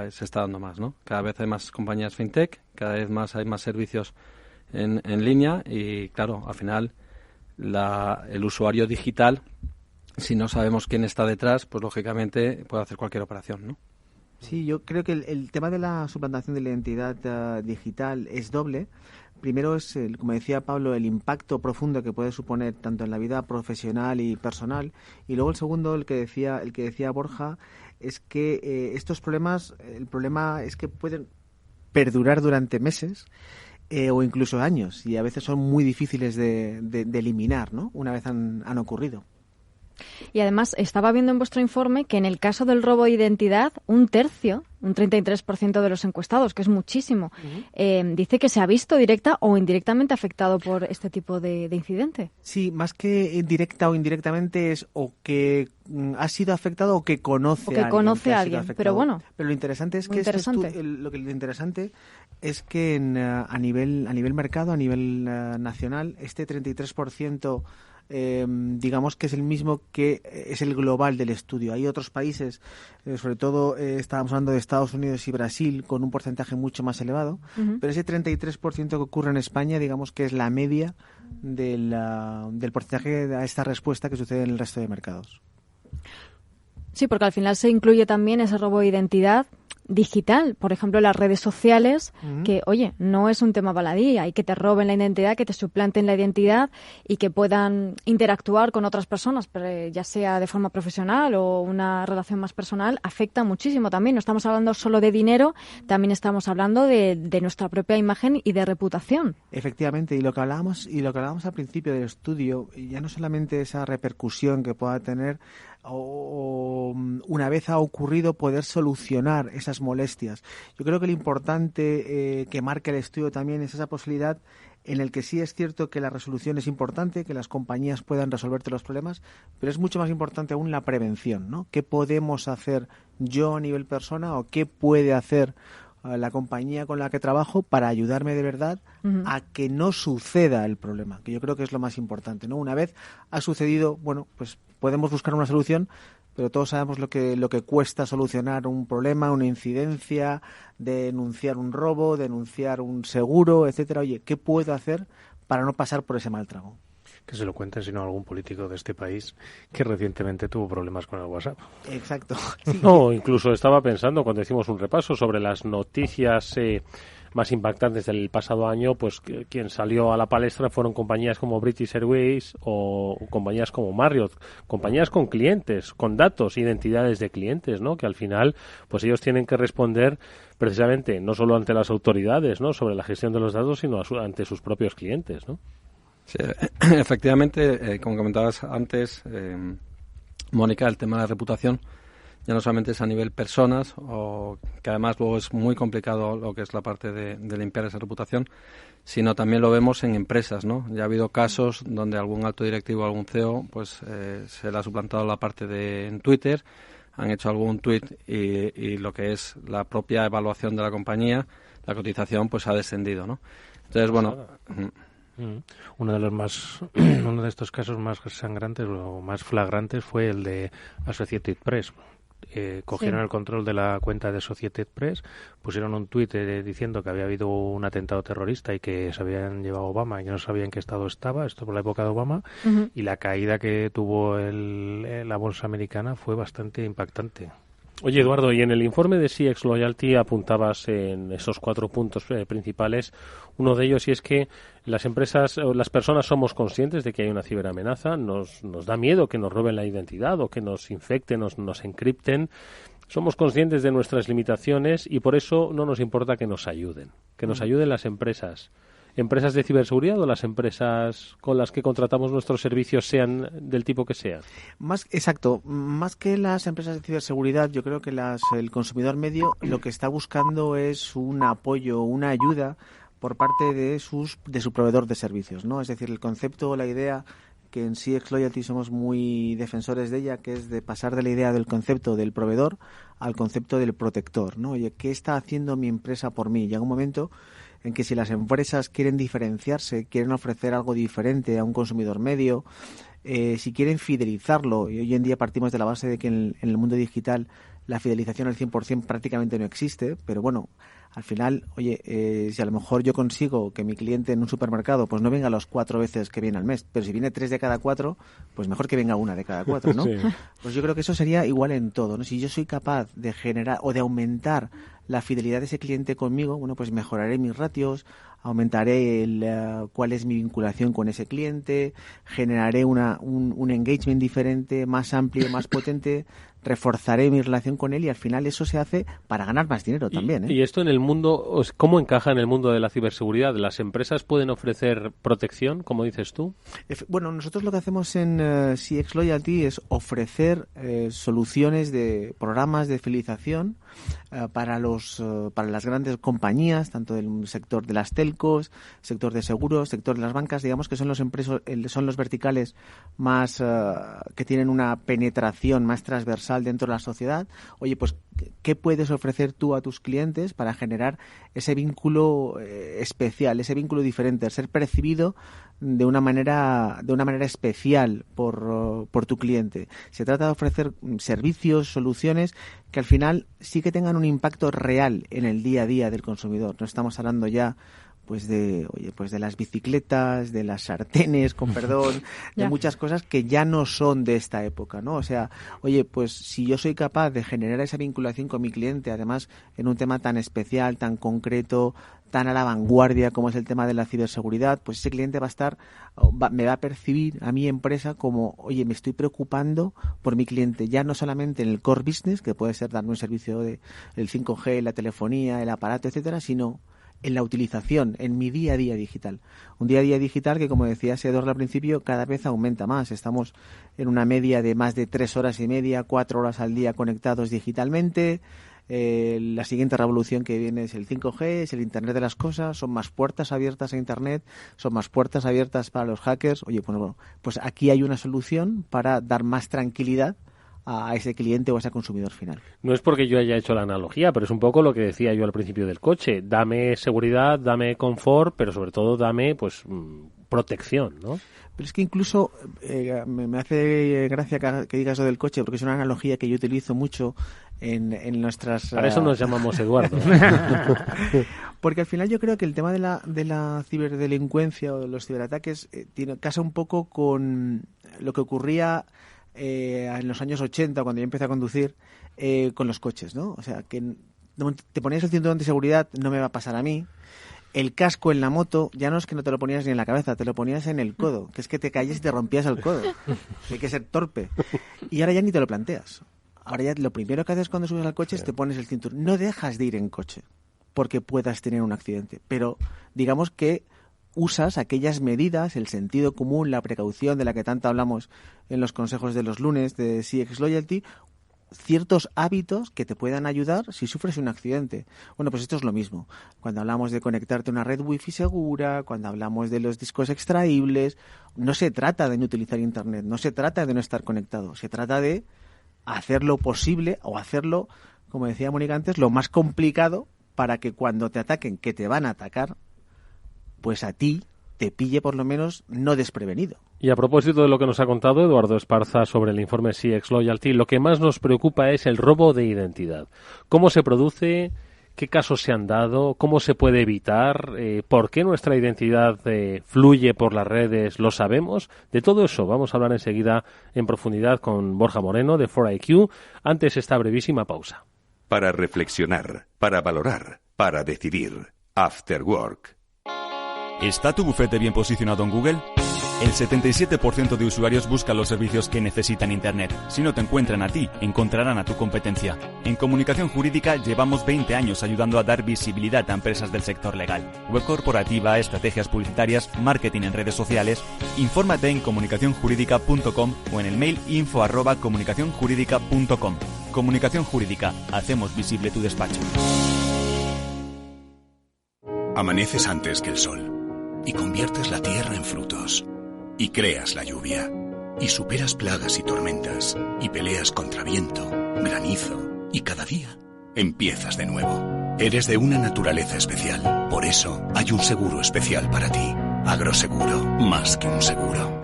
K: se está dando más, ¿no? Cada vez hay más compañías fintech, cada vez más hay más servicios en línea y, claro, al final el usuario digital, si no sabemos quién está detrás, pues lógicamente puede hacer cualquier operación, ¿no?
J: Sí, yo creo que el tema de la suplantación de la identidad digital es doble. Primero es, como decía Pablo, el impacto profundo que puede suponer tanto en la vida profesional y personal. Y luego el segundo, el que decía Borja, es que estos problemas, el problema es que pueden perdurar durante meses o incluso años y a veces son muy difíciles de eliminar, ¿no? Una vez han ocurrido.
C: Y además estaba viendo en vuestro informe que en el caso del robo de identidad, un 33% de los encuestados, que es muchísimo, dice que se ha visto directa o indirectamente afectado por este tipo de incidente.
J: Sí, más que directa o indirectamente es o que ha sido afectado o que conoce a alguien.
C: Pero bueno.
J: Pero lo interesante es que lo interesante es que a nivel mercado, a nivel nacional, este 33% digamos que es el mismo que es el global del estudio. Hay otros países, sobre todo estábamos hablando de Estados Unidos y Brasil, con un porcentaje mucho más elevado, pero ese 33% que ocurre en España, digamos que es la media del porcentaje a esta respuesta que sucede en el resto de mercados.
C: Sí, porque al final se incluye también ese robo de identidad digital, por ejemplo, las redes sociales, que, oye, no es un tema baladí, hay que te roben la identidad, que te suplanten la identidad y que puedan interactuar con otras personas, pero ya sea de forma profesional o una relación más personal, afecta muchísimo también. No estamos hablando solo de dinero, también estamos hablando de nuestra propia imagen y de reputación.
J: Efectivamente, y lo que hablábamos al principio del estudio, ya no solamente esa repercusión que pueda tener o una vez ha ocurrido poder solucionar esas molestias. Yo creo que lo importante que marca el estudio también es esa posibilidad en el que sí es cierto que la resolución es importante, que las compañías puedan resolverte los problemas, pero es mucho más importante aún la prevención, ¿no? ¿Qué podemos hacer yo a nivel persona o qué puede hacer la compañía con la que trabajo para ayudarme de verdad a que no suceda el problema? Que yo creo que es lo más importante, ¿no? Una vez ha sucedido, bueno, pues podemos buscar una solución, pero todos sabemos lo que cuesta solucionar un problema, una incidencia, denunciar un robo, denunciar un seguro, etcétera. Oye, ¿qué puedo hacer para no pasar por ese mal trago?
I: Que se lo cuenten, sino algún político de este país que recientemente tuvo problemas con el WhatsApp.
J: Exacto. Sí.
B: No, incluso estaba pensando, cuando hicimos un repaso sobre las noticias más impactantes del pasado año, pues quien salió a la palestra fueron compañías como British Airways o compañías como Marriott, compañías con clientes, con datos, identidades de clientes, ¿no? Que al final, pues ellos tienen que responder precisamente no solo ante las autoridades, ¿no? Sobre la gestión de los datos, sino ante sus propios clientes, ¿no?
K: Sí, efectivamente, como comentabas antes, Mónica, el tema de la reputación ya no solamente es a nivel personas, o que además luego es muy complicado lo que es la parte de limpiar esa reputación, sino también lo vemos en empresas, ¿no? Ya ha habido casos donde algún alto directivo, algún CEO, pues se le ha suplantado la parte en Twitter, han hecho algún tweet y lo que es la propia evaluación de la compañía, la cotización, pues ha descendido, ¿no? Entonces, bueno...
I: Uno de estos casos más sangrantes o más flagrantes fue el de Associated Press. Cogieron el control de la cuenta de Associated Press, pusieron un tuit diciendo que había habido un atentado terrorista y que se habían llevado a Obama y que no sabían en qué estado estaba, esto por la época de Obama, y la caída que tuvo la bolsa americana fue bastante impactante.
B: Oye, Eduardo, y en el informe de CX Loyalty apuntabas en esos 4 puntos principales, uno de ellos, y es que las empresas o las personas somos conscientes de que hay una ciberamenaza, nos da miedo que nos roben la identidad o que nos infecten, nos encripten. Somos conscientes de nuestras limitaciones y por eso no nos importa que nos ayuden las empresas. empresas de ciberseguridad o las empresas con las que contratamos nuestros servicios sean del tipo que sean?
J: Más que las empresas de ciberseguridad, yo creo que el consumidor medio lo que está buscando es un apoyo, una ayuda por parte de su proveedor de servicios, ¿no? Es decir, el concepto, la idea que en CX Loyalty somos muy defensores de ella, que es de pasar de la idea del concepto del proveedor al concepto del protector, ¿no? Oye, ¿qué está haciendo mi empresa por mí? Llega un momento en que si las empresas quieren diferenciarse, quieren ofrecer algo diferente a un consumidor medio, si quieren fidelizarlo, y hoy en día partimos de la base de que en el mundo digital la fidelización al 100% prácticamente no existe, pero bueno, al final, oye, si a lo mejor yo consigo que mi cliente en un supermercado pues no venga las 4 veces que viene al mes, pero si viene 3 de cada 4, pues mejor que venga 1 de cada 4, ¿no? Sí. Pues yo creo que eso sería igual en todo, ¿no? Si yo soy capaz de generar o de aumentar la fidelidad de ese cliente conmigo, bueno, pues mejoraré mis ratios, aumentaré cuál es mi vinculación con ese cliente, generaré un engagement diferente, más amplio, más potente, reforzaré mi relación con él y al final eso se hace para ganar más dinero también, ¿eh?
B: Y esto en el mundo, ¿cómo encaja en el mundo de la ciberseguridad? ¿Las empresas pueden ofrecer protección, como dices tú?
J: Bueno, nosotros lo que hacemos en CX Loyalty es ofrecer soluciones de programas de fidelización para las grandes compañías, tanto del sector de las telcos, sector de seguros, sector de las bancas, digamos que son los verticales más que tienen una penetración más transversal dentro de la sociedad. Oye, pues ¿qué puedes ofrecer tú a tus clientes para generar ese vínculo especial, ese vínculo diferente, ser percibido de una manera especial por tu cliente? Se trata de ofrecer servicios, soluciones que al final sí que tengan un impacto real en el día a día del consumidor. No estamos hablando ya pues de las bicicletas, de las sartenes, con perdón, de muchas cosas que ya no son de esta época, ¿no? O sea, oye, pues si yo soy capaz de generar esa vinculación con mi cliente, además en un tema tan especial, tan concreto, tan a la vanguardia como es el tema de la ciberseguridad, pues ese cliente me va a percibir a mi empresa como, oye, me estoy preocupando por mi cliente, ya no solamente en el core business, que puede ser darme un servicio de el 5G, la telefonía, el aparato, etcétera, sino en la utilización, en mi día a día digital. Un día a día digital que, como decía Eduardo al principio, cada vez aumenta más. Estamos en una media de más de 3 horas y media, 4 horas al día conectados digitalmente. La siguiente revolución que viene es el 5G, es el Internet de las cosas, son más puertas abiertas a Internet, son más puertas abiertas para los hackers. Oye, pues aquí hay una solución para dar más tranquilidad a ese cliente o a ese consumidor final.
B: No es porque yo haya hecho la analogía, pero es un poco lo que decía yo al principio del coche. Dame seguridad, dame confort, pero sobre todo dame pues protección, ¿no?
J: Pero es que incluso me hace gracia que digas lo del coche, porque es una analogía que yo utilizo mucho en nuestras...
B: Para eso nos llamamos Eduardo.
J: Porque al final yo creo que el tema de la ciberdelincuencia o de los ciberataques casa un poco con lo que ocurría en los años 80, cuando yo empecé a conducir, con los coches, ¿no? O sea, que te ponías el cinturón de seguridad, no me va a pasar a mí. El casco en la moto, ya no es que no te lo ponías ni en la cabeza, te lo ponías en el codo, que es que te caías y te rompías el codo. Hay que ser torpe. Y ahora ya ni te lo planteas. Ahora ya lo primero que haces cuando subes al coche es te pones el cinturón. No dejas de ir en coche porque puedas tener un accidente, pero digamos que usas aquellas medidas, el sentido común, la precaución de la que tanto hablamos en los consejos de los lunes de CX Loyalty, ciertos hábitos que te puedan ayudar si sufres un accidente. Bueno, pues esto es lo mismo. Cuando hablamos de conectarte a una red wifi segura, cuando hablamos de los discos extraíbles, no se trata de no utilizar Internet, no se trata de no estar conectado, se trata de hacer lo posible o hacerlo, como decía Mónica antes, lo más complicado para que cuando te ataquen, que te van a atacar, pues a ti te pille por lo menos no desprevenido.
B: Y a propósito de lo que nos ha contado Eduardo Esparza sobre el informe CX Loyalty, lo que más nos preocupa es el robo de identidad. ¿Cómo se produce? ¿Qué casos se han dado? ¿Cómo se puede evitar? ¿Por qué nuestra identidad fluye por las redes? ¿Lo sabemos? De todo eso vamos a hablar enseguida en profundidad con Borja Moreno de 4IQ. Antes esta brevísima pausa.
A: Para reflexionar, para valorar, para decidir. After Work.
L: ¿Está tu bufete bien posicionado en Google? El 77% de usuarios buscan los servicios que necesitan Internet. Si no te encuentran a ti, encontrarán a tu competencia. En Comunicación Jurídica llevamos 20 años ayudando a dar visibilidad a empresas del sector legal. Web corporativa, estrategias publicitarias, marketing en redes sociales. Infórmate en comunicacionjurídica.com o en el mail info@comunicacionjurídica.com. Comunicación Jurídica. Hacemos visible tu despacho.
M: Amaneces antes que el sol y conviertes la tierra en frutos. Y creas la lluvia, y superas plagas y tormentas, y peleas contra viento, granizo, y cada día empiezas de nuevo. Eres de una naturaleza especial, por eso hay un seguro especial para ti. Agroseguro, más que un seguro.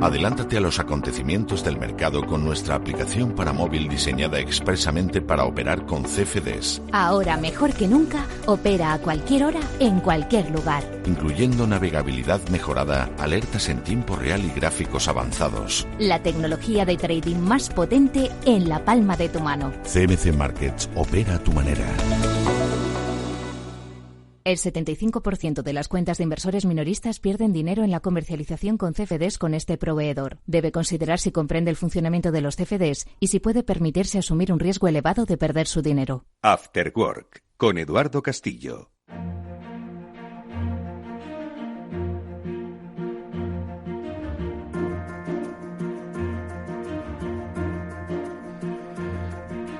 N: Adelántate a los acontecimientos del mercado con nuestra aplicación para móvil diseñada expresamente para operar con CFDs.
O: Ahora, mejor que nunca, opera a cualquier hora, en cualquier lugar.
N: Incluyendo navegabilidad mejorada, alertas en tiempo real y gráficos avanzados.
O: La tecnología de trading más potente en la palma de tu mano.
N: CMC Markets, opera a tu manera.
O: El 75% de las cuentas de inversores minoristas pierden dinero en la comercialización con CFDs con este proveedor. Debe considerar si comprende el funcionamiento de los CFDs y si puede permitirse asumir un riesgo elevado de perder su dinero.
A: After Work, con Eduardo Castillo.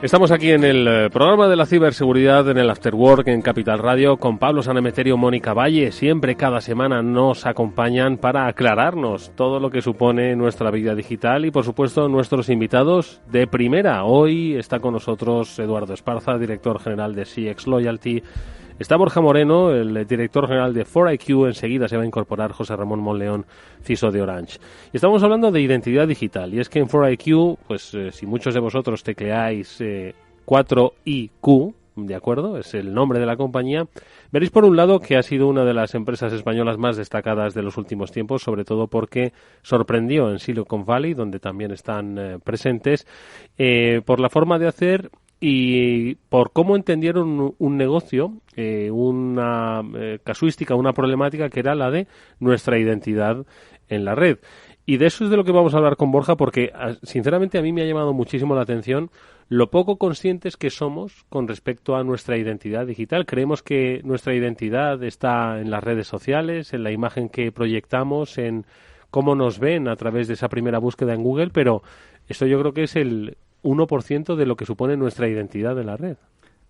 B: Estamos aquí en el programa de la ciberseguridad en el After Work en Capital Radio con Pablo Sanemeterio, Mónica Valle. Siempre cada semana nos acompañan para aclararnos todo lo que supone nuestra vida digital y, por supuesto, nuestros invitados de primera. Hoy está con nosotros Eduardo Esparza, director general de CX Loyalty. Está Borja Moreno, el director general de 4IQ. Enseguida se va a incorporar José Ramón Monleón, CISO de Orange. Y estamos hablando de identidad digital. Y es que en 4IQ, pues si muchos de vosotros tecleáis 4IQ, ¿de acuerdo? Es el nombre de la compañía. Veréis por un lado que ha sido una de las empresas españolas más destacadas de los últimos tiempos, sobre todo porque sorprendió en Silicon Valley, donde también están presentes, por la forma de hacer y por cómo entendieron un negocio, una casuística, una problemática que era la de nuestra identidad en la red. Y de eso es de lo que vamos a hablar con Borja, porque sinceramente a mí me ha llamado muchísimo la atención lo poco conscientes que somos con respecto a nuestra identidad digital. Creemos que nuestra identidad está en las redes sociales, en la imagen que proyectamos, en cómo nos ven a través de esa primera búsqueda en Google, pero esto yo creo que es el 1% de lo que supone nuestra identidad en la red.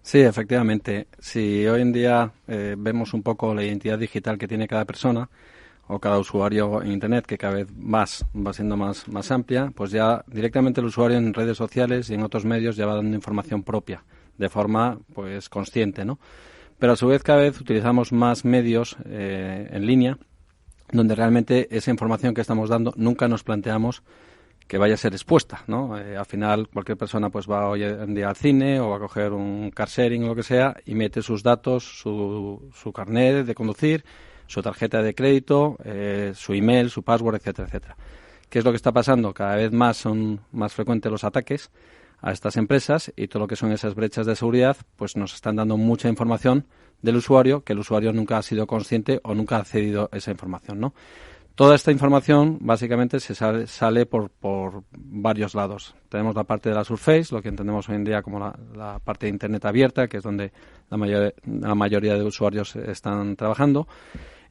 K: Sí, efectivamente. Si hoy en día vemos un poco la identidad digital que tiene cada persona o cada usuario en Internet, que cada vez más va siendo más amplia, pues ya directamente el usuario en redes sociales y en otros medios ya va dando información propia, de forma pues consciente, ¿no? Pero a su vez cada vez utilizamos más medios en línea, donde realmente esa información que estamos dando nunca nos planteamos que vaya a ser expuesta, ¿no? Al final cualquier persona pues va hoy en día al cine o va a coger un car sharing o lo que sea y mete sus datos, su carnet de conducir, su tarjeta de crédito, su email, su password, etcétera, etcétera. ¿Qué es lo que está pasando? Cada vez más son más frecuentes los ataques a estas empresas y todo lo que son esas brechas de seguridad pues nos están dando mucha información del usuario que el usuario nunca ha sido consciente o nunca ha accedido a esa información, ¿no? Toda esta información básicamente se sale por varios lados. Tenemos la parte de la surface, lo que entendemos hoy en día como la parte de Internet abierta, que es donde la mayoría de usuarios están trabajando.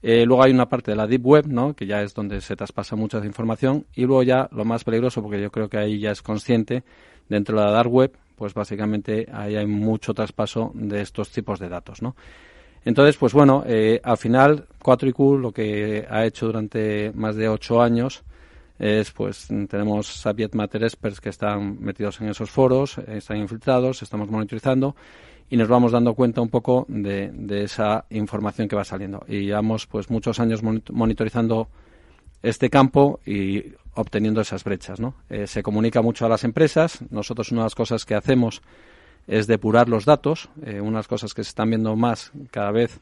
K: Luego hay una parte de la deep web, ¿no? Que ya es donde se traspasa mucha información. Y luego ya lo más peligroso, porque yo creo que ahí ya es consciente, dentro de la dark web, pues básicamente ahí hay mucho traspaso de estos tipos de datos, ¿no? Entonces, pues bueno, al final 4IQ lo que ha hecho durante más de 8 años es, pues tenemos subject matter experts que están metidos en esos foros, están infiltrados, estamos monitorizando y nos vamos dando cuenta un poco de esa información que va saliendo. Y llevamos pues muchos años monitorizando este campo y obteniendo esas brechas, ¿no? Se comunica mucho a las empresas. Nosotros una de las cosas que hacemos es depurar los datos. Unas cosas que se están viendo más cada vez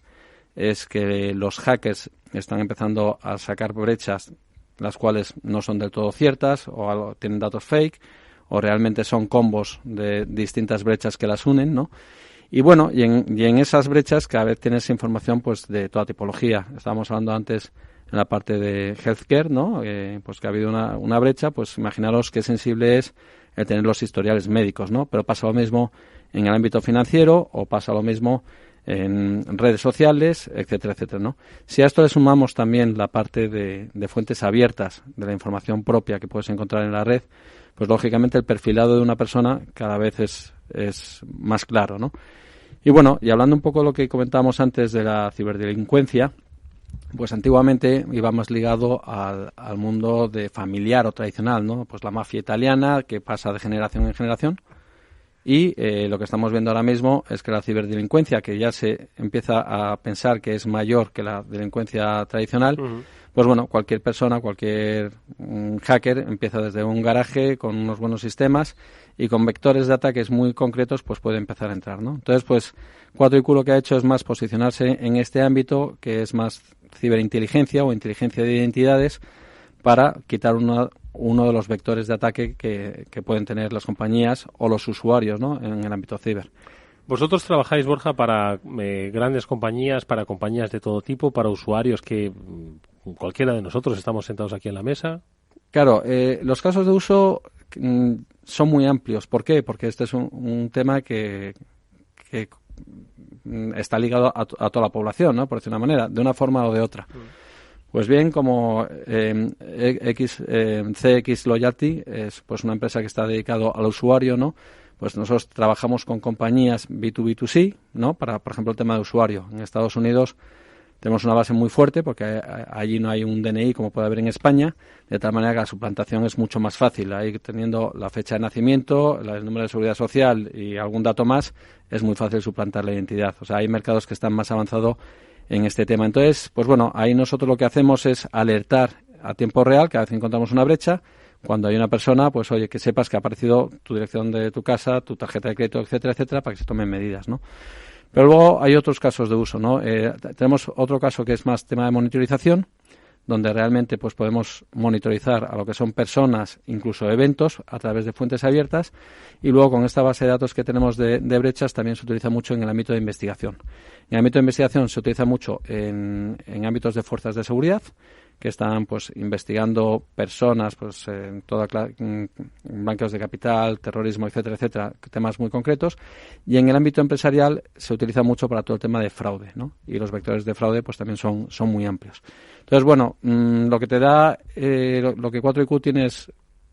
K: es que los hackers están empezando a sacar brechas las cuales no son del todo ciertas o tienen datos fake o realmente son combos de distintas brechas que las unen, ¿no? Y bueno, y en esas brechas cada vez tienes información pues de toda tipología. Estábamos hablando antes en la parte de healthcare, ¿no? Pues que ha habido una brecha, pues imaginaros qué sensible es el tener los historiales médicos, ¿no? Pero pasa lo mismo en el ámbito financiero o pasa lo mismo en redes sociales, etcétera, etcétera, ¿no? Si a esto le sumamos también la parte de fuentes abiertas de la información propia que puedes encontrar en la red, pues lógicamente el perfilado de una persona cada vez es más claro, ¿no? Y bueno, y hablando un poco de lo que comentábamos antes de la ciberdelincuencia, pues antiguamente iba más ligado al mundo de familiar o tradicional, ¿no? Pues la mafia italiana que pasa de generación en generación. Y lo que estamos viendo ahora mismo es que la ciberdelincuencia, que ya se empieza a pensar que es mayor que la delincuencia tradicional, pues bueno, cualquier persona, cualquier hacker empieza desde un garaje con unos buenos sistemas y con vectores de ataques muy concretos pues puede empezar a entrar, ¿no? Entonces, pues 4IQ lo que ha hecho es más posicionarse en este ámbito, que es más ciberinteligencia o inteligencia de identidades, para quitar uno de los vectores de ataque que pueden tener las compañías o los usuarios, ¿no? En el ámbito ciber.
B: Vosotros trabajáis, Borja, para grandes compañías, para compañías de todo tipo, para usuarios que cualquiera de nosotros estamos sentados aquí en la mesa.
K: Claro, los casos de uso son muy amplios. ¿Por qué? Porque este es un tema que está ligado a toda la población, ¿no? Por decir una manera, de una forma o de otra. Pues bien, como CX Loyalty es pues una empresa que está dedicado al usuario, ¿no? Pues nosotros trabajamos con compañías B2B2C, ¿no? Para, por ejemplo, el tema de usuario. En Estados Unidos tenemos una base muy fuerte porque allí no hay un DNI como puede haber en España, de tal manera que la suplantación es mucho más fácil. Ahí teniendo la fecha de nacimiento, el número de seguridad social y algún dato más, es muy fácil suplantar la identidad. O sea, hay mercados que están más avanzados en este tema. Entonces, pues bueno, ahí nosotros lo que hacemos es alertar a tiempo real cada vez que encontramos una brecha. Cuando hay una persona, pues oye, que sepas que ha aparecido tu dirección de tu casa, tu tarjeta de crédito, etcétera, etcétera, para que se tomen medidas, ¿no? Pero luego hay otros casos de uso, ¿no? Tenemos otro caso que es más tema de monitorización, donde realmente pues podemos monitorizar a lo que son personas, incluso eventos, a través de fuentes abiertas. Y luego con esta base de datos que tenemos de brechas también se utiliza mucho en el ámbito de investigación. En el ámbito de investigación se utiliza mucho en ámbitos de fuerzas de seguridad, que están pues investigando personas pues en blanqueos de capital, terrorismo, etcétera, etcétera, temas muy concretos. Y en el ámbito empresarial se utiliza mucho para todo el tema de fraude, ¿no? Y los vectores de fraude pues también son muy amplios. Entonces, bueno, lo que te da, lo que 4IQ tiene es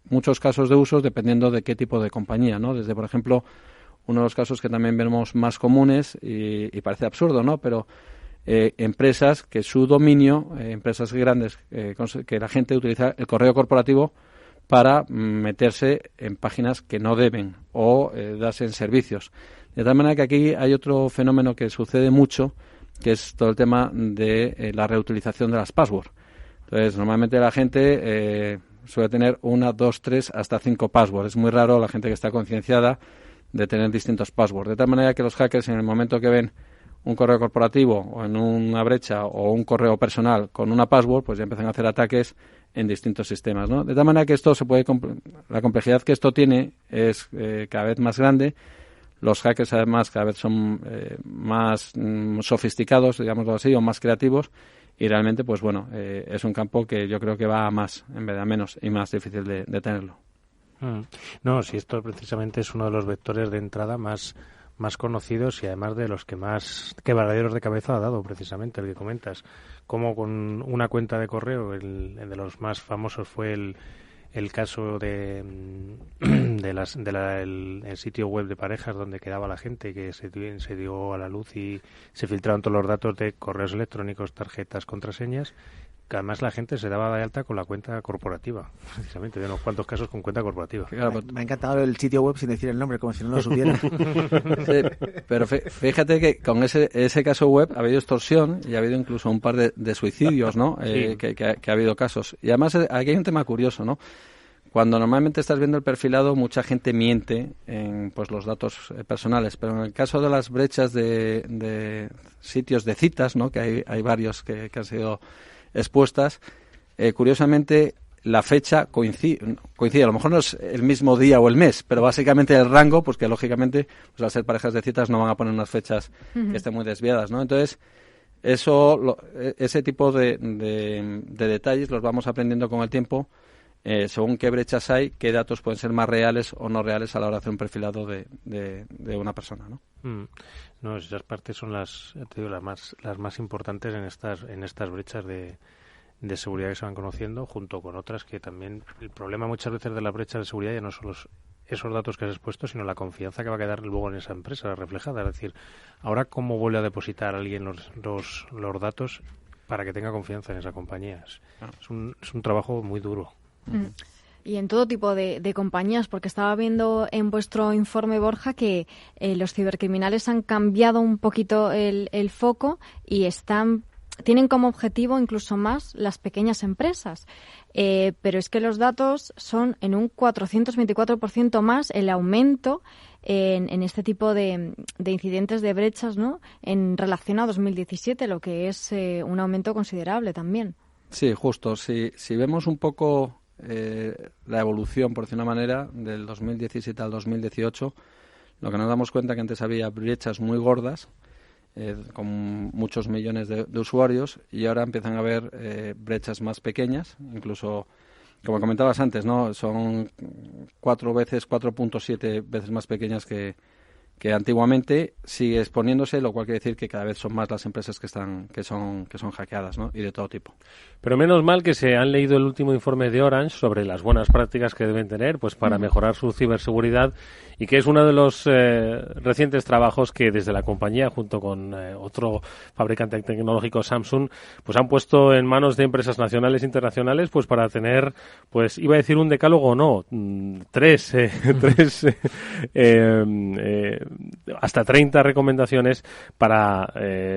K: muchos casos de usos dependiendo de qué tipo de compañía, ¿no? Desde, por ejemplo, uno de los casos que también vemos más comunes y parece absurdo, ¿no? Pero empresas que su dominio, empresas grandes, que la gente utiliza el correo corporativo para meterse en páginas que no deben o darse en servicios. De tal manera que aquí hay otro fenómeno que sucede mucho, que es todo el tema de la reutilización de las passwords. Entonces, normalmente la gente suele tener 1, 2, 3, hasta 5 passwords. Es muy raro la gente que está concienciada de tener distintos passwords. De tal manera que los hackers, en el momento que ven un correo corporativo o en una brecha o un correo personal con una password, pues ya empiezan a hacer ataques en distintos sistemas, ¿no? De tal manera que esto la complejidad que esto tiene es cada vez más grande. Los hackers, además, cada vez son más sofisticados, digámoslo así, o más creativos. Y realmente, pues bueno, es un campo que yo creo que va a más en vez de a menos y más difícil de tenerlo.
I: No, si esto precisamente es uno de los vectores de entrada más conocidos y además de los que más quebraderos de cabeza ha dado, precisamente el que comentas. Como con una cuenta de correo, el de los más famosos fue el caso el sitio web de parejas donde quedaba la gente, que se dio a la luz y se filtraron todos los datos de correos electrónicos, tarjetas, contraseñas, que además la gente se daba de alta con la cuenta corporativa, precisamente, de unos cuantos casos con cuenta corporativa.
J: Claro, me ha encantado el sitio web sin decir el nombre, como si no lo supiera.
K: Pero fíjate que con ese caso web ha habido extorsión y ha habido incluso un par de suicidios, ¿no? Sí. Que ha habido casos. Y además aquí hay un tema curioso, ¿no? Cuando normalmente estás viendo el perfilado, mucha gente miente en pues los datos personales, pero en el caso de las brechas de sitios de citas, ¿no? Que hay varios que han sido expuestas, curiosamente la fecha coincide, a lo mejor no es el mismo día o el mes, pero básicamente el rango, pues que lógicamente pues al ser parejas de citas no van a poner unas fechas que estén muy desviadas, ¿no? Entonces Ese tipo de detalles los vamos aprendiendo con el tiempo, según qué brechas hay, qué datos pueden ser más reales o no reales a la hora de hacer un perfilado de una persona, ¿no?
I: No, esas partes son las más importantes en estas brechas de seguridad que se van conociendo, junto con otras que también... El problema muchas veces de las brechas de seguridad ya no son esos datos que has expuesto, sino la confianza que va a quedar luego en esa empresa reflejada. Es decir, ahora cómo vuelve a depositar alguien los datos para que tenga confianza en esa compañía. Es un trabajo muy duro.
C: Y en todo tipo de compañías, porque estaba viendo en vuestro informe, Borja, que los cibercriminales han cambiado un poquito el foco y tienen como objetivo incluso más las pequeñas empresas. Pero es que los datos son en un 424% más el aumento en este tipo de incidentes de brechas, ¿no?, en relación a 2017, lo que es un aumento considerable también.
K: Sí, justo. Si vemos un poco la evolución, por decir una manera, del 2017 al 2018, lo que nos damos cuenta que antes había brechas muy gordas, con muchos millones de usuarios, y ahora empiezan a haber brechas más pequeñas, incluso, como comentabas antes, ¿no?, son 4.7 veces más pequeñas que antiguamente. Sigue exponiéndose, lo cual quiere decir que cada vez son más las empresas que son hackeadas, ¿no?, y de todo tipo.
B: Pero menos mal que se han leído el último informe de Orange sobre las buenas prácticas que deben tener pues para mejorar su ciberseguridad, y que es uno de los recientes trabajos que desde la compañía, junto con otro fabricante tecnológico, Samsung, pues han puesto en manos de empresas nacionales e internacionales pues para tener, pues iba a decir un decálogo, no, hasta 30 recomendaciones para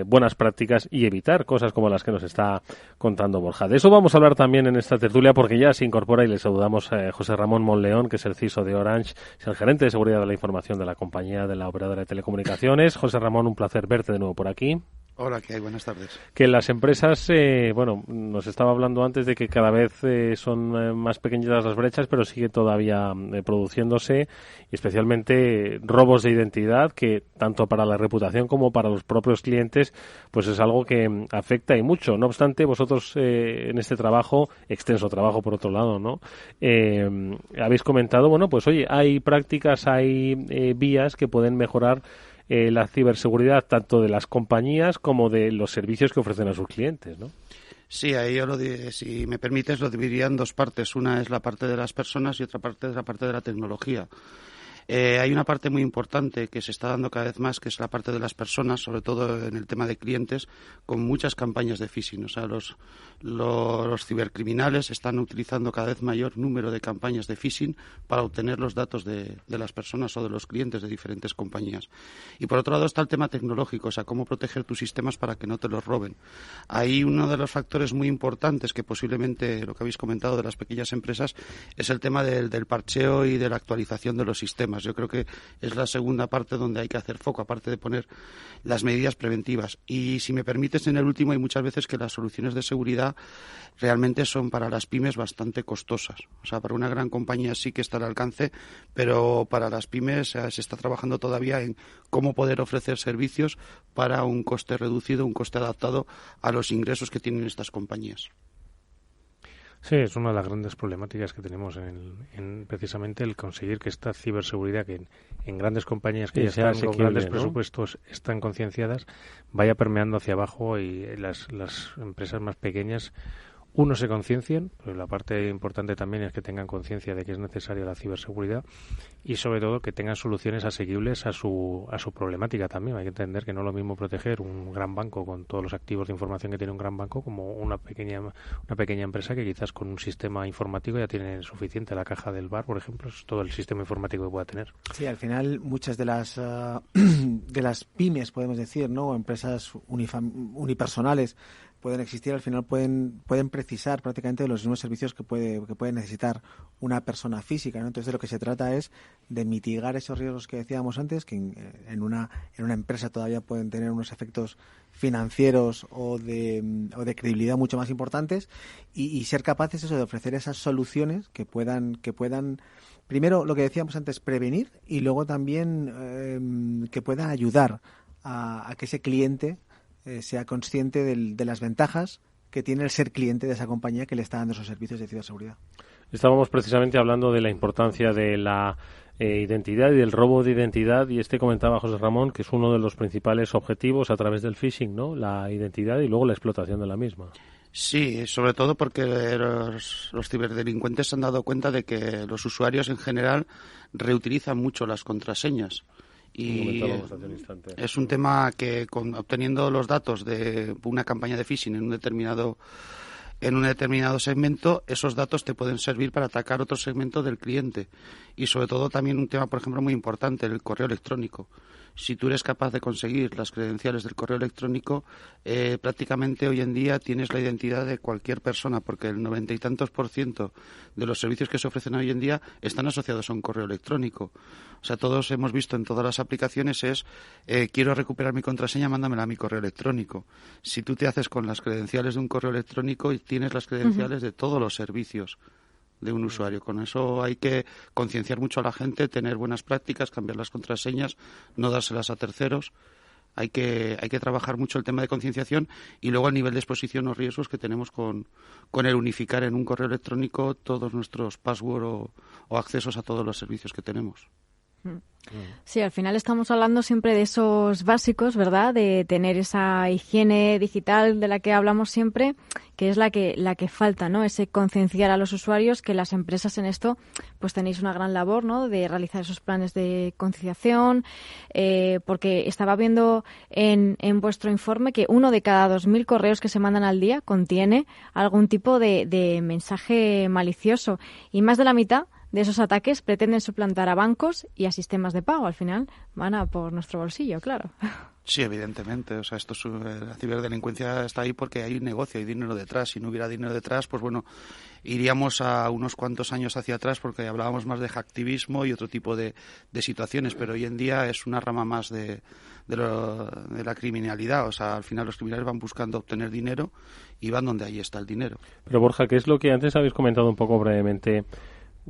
B: buenas prácticas y evitar cosas como las que nos está contando Borja. De eso vamos a hablar también en esta tertulia, porque ya se incorpora y le saludamos a José Ramón Monleón, que es el CISO de Orange, es el gerente de seguridad de la información de la compañía, de la operadora de telecomunicaciones. José Ramón, un placer verte de nuevo por aquí.
P: Hola, ¿qué hay? Buenas tardes.
B: Que las empresas, nos estaba hablando antes de que cada vez son más pequeñitas las brechas, pero sigue todavía produciéndose, y especialmente robos de identidad, que tanto para la reputación como para los propios clientes, pues es algo que afecta y mucho. No obstante, vosotros en este trabajo, extenso trabajo por otro lado, ¿no?, habéis comentado, pues oye, hay prácticas, hay vías que pueden mejorar la ciberseguridad tanto de las compañías como de los servicios que ofrecen a sus clientes, ¿no?
P: Sí, ahí yo si me permites, lo dividiría en dos partes. Una es la parte de las personas y otra parte es la parte de la tecnología. Hay una parte muy importante que se está dando cada vez más, que es la parte de las personas, sobre todo en el tema de clientes, con muchas campañas de phishing. O sea, los cibercriminales están utilizando cada vez mayor número de campañas de phishing para obtener los datos de las personas o de los clientes de diferentes compañías. Y por otro lado está el tema tecnológico, o sea, cómo proteger tus sistemas para que no te los roben. Ahí uno de los factores muy importantes, que posiblemente lo que habéis comentado de las pequeñas empresas, es el tema del parcheo y de la actualización de los sistemas. Yo creo que es la segunda parte donde hay que hacer foco, aparte de poner las medidas preventivas. Y si me permites, en el último, hay muchas veces que las soluciones de seguridad realmente son para las pymes bastante costosas. O sea, para una gran compañía sí que está al alcance, pero para las pymes se está trabajando todavía en cómo poder ofrecer servicios para un coste reducido, un coste adaptado a los ingresos que tienen estas compañías.
I: Sí, es una de las grandes problemáticas que tenemos en precisamente el conseguir que esta ciberseguridad, que en grandes compañías que ya están con grandes presupuestos están concienciadas, vaya permeando hacia abajo, y las empresas más pequeñas se conciencien, pero la parte importante también es que tengan conciencia de que es necesaria la ciberseguridad, y sobre todo que tengan soluciones asequibles a su problemática también. Hay que entender que no es lo mismo proteger un gran banco con todos los activos de información que tiene un gran banco como una pequeña empresa que quizás con un sistema informático ya tiene suficiente. La caja del bar, por ejemplo, es todo el sistema informático que pueda tener.
J: Sí, al final muchas de las pymes, podemos decir, ¿no?, empresas unipersonales, pueden existir, al final pueden precisar prácticamente los mismos servicios que puede necesitar una persona física, ¿no? Entonces de lo que se trata es de mitigar esos riesgos que decíamos antes, que en una empresa todavía pueden tener unos efectos financieros o de credibilidad mucho más importantes, y ser capaces de ofrecer esas soluciones que puedan primero, lo que decíamos antes, prevenir, y luego también que puedan ayudar a que ese cliente sea consciente de las ventajas que tiene el ser cliente de esa compañía que le está dando esos servicios de ciberseguridad.
B: Estábamos precisamente hablando de la importancia de la identidad y del robo de identidad, y comentaba José Ramón que es uno de los principales objetivos a través del phishing, ¿no? La identidad y luego la explotación de la misma.
P: Sí, sobre todo porque los ciberdelincuentes se han dado cuenta de que los usuarios en general reutilizan mucho las contraseñas. Y es un tema que obteniendo los datos de una campaña de phishing en un determinado segmento, esos datos te pueden servir para atacar otro segmento del cliente. Y sobre todo también un tema, por ejemplo, muy importante, el correo electrónico. Si tú eres capaz de conseguir las credenciales del correo electrónico, prácticamente hoy en día tienes la identidad de cualquier persona, porque el 90 y tantos % de los servicios que se ofrecen hoy en día están asociados a un correo electrónico. O sea, todos hemos visto en todas las aplicaciones quiero recuperar mi contraseña, mándamela a mi correo electrónico. Si tú te haces con las credenciales de un correo electrónico, tienes las credenciales de todos los servicios de un usuario. Con eso hay que concienciar mucho a la gente, tener buenas prácticas, cambiar las contraseñas, no dárselas a terceros. Hay que trabajar mucho el tema de concienciación y luego el nivel de exposición o riesgos que tenemos con el unificar en un correo electrónico todos nuestros password o accesos a todos los servicios que tenemos.
C: Sí, al final estamos hablando siempre de esos básicos, ¿verdad? De tener esa higiene digital de la que hablamos siempre, que es la que falta, ¿no? Ese concienciar a los usuarios, que las empresas en esto pues tenéis una gran labor, ¿no? De realizar esos planes de concienciación, porque estaba viendo en vuestro informe que 1 de cada 2.000 correos que se mandan al día contiene algún tipo de mensaje malicioso, y más de la mitad de esos ataques pretenden suplantar a bancos y a sistemas de pago. Al final van a por nuestro bolsillo, claro.
P: Sí, evidentemente. O sea, la ciberdelincuencia está ahí porque hay negocio, hay dinero detrás. Si no hubiera dinero detrás, pues bueno, iríamos a unos cuantos años hacia atrás porque hablábamos más de hacktivismo y otro tipo de situaciones. Pero hoy en día es una rama más de la criminalidad. O sea, al final los criminales van buscando obtener dinero y van donde ahí está el dinero.
B: Pero Borja, ¿qué es lo que antes habéis comentado un poco brevemente,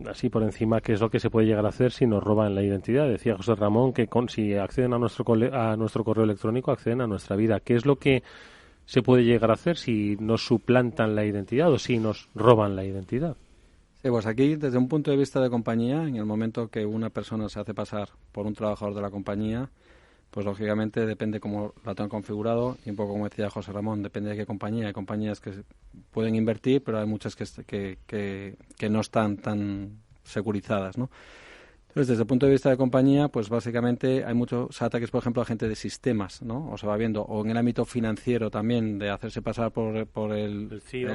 B: así por encima, qué es lo que se puede llegar a hacer si nos roban la identidad? Decía José Ramón que si acceden a nuestro correo electrónico, acceden a nuestra vida. ¿Qué es lo que se puede llegar a hacer si nos suplantan la identidad o si nos roban la identidad?
K: Sí, pues aquí, desde un punto de vista de compañía, en el momento que una persona se hace pasar por un trabajador de la compañía, pues lógicamente depende cómo la tengan configurado, y un poco como decía José Ramón, depende de qué compañía. Hay compañías que pueden invertir, pero hay muchas que no están tan securizadas, ¿no? Entonces, desde el punto de vista de compañía, pues básicamente hay muchos ataques, por ejemplo, a gente de sistemas, ¿no? O se va viendo, o en el ámbito financiero también, de hacerse pasar por el CIO,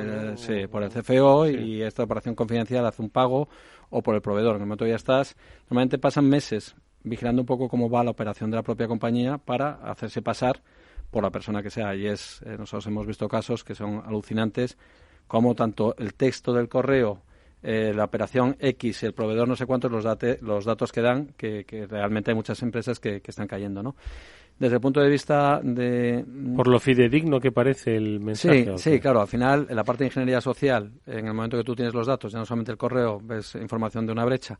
K: por el CFO, sí. Y esta operación confidencial hace un pago, o por el proveedor. En el momento que ya estás, normalmente pasan meses vigilando un poco cómo va la operación de la propia compañía para hacerse pasar por la persona que sea. Y nosotros hemos visto casos que son alucinantes, como tanto el texto del correo, la operación X, el proveedor no sé cuántos, los datos que dan, que realmente hay muchas empresas que están cayendo, ¿no? Desde el punto de vista de...
B: Por lo fidedigno que parece el mensaje.
K: Sí, claro. Al final, en la parte de ingeniería social, en el momento que tú tienes los datos, ya no solamente el correo, ves información de una brecha.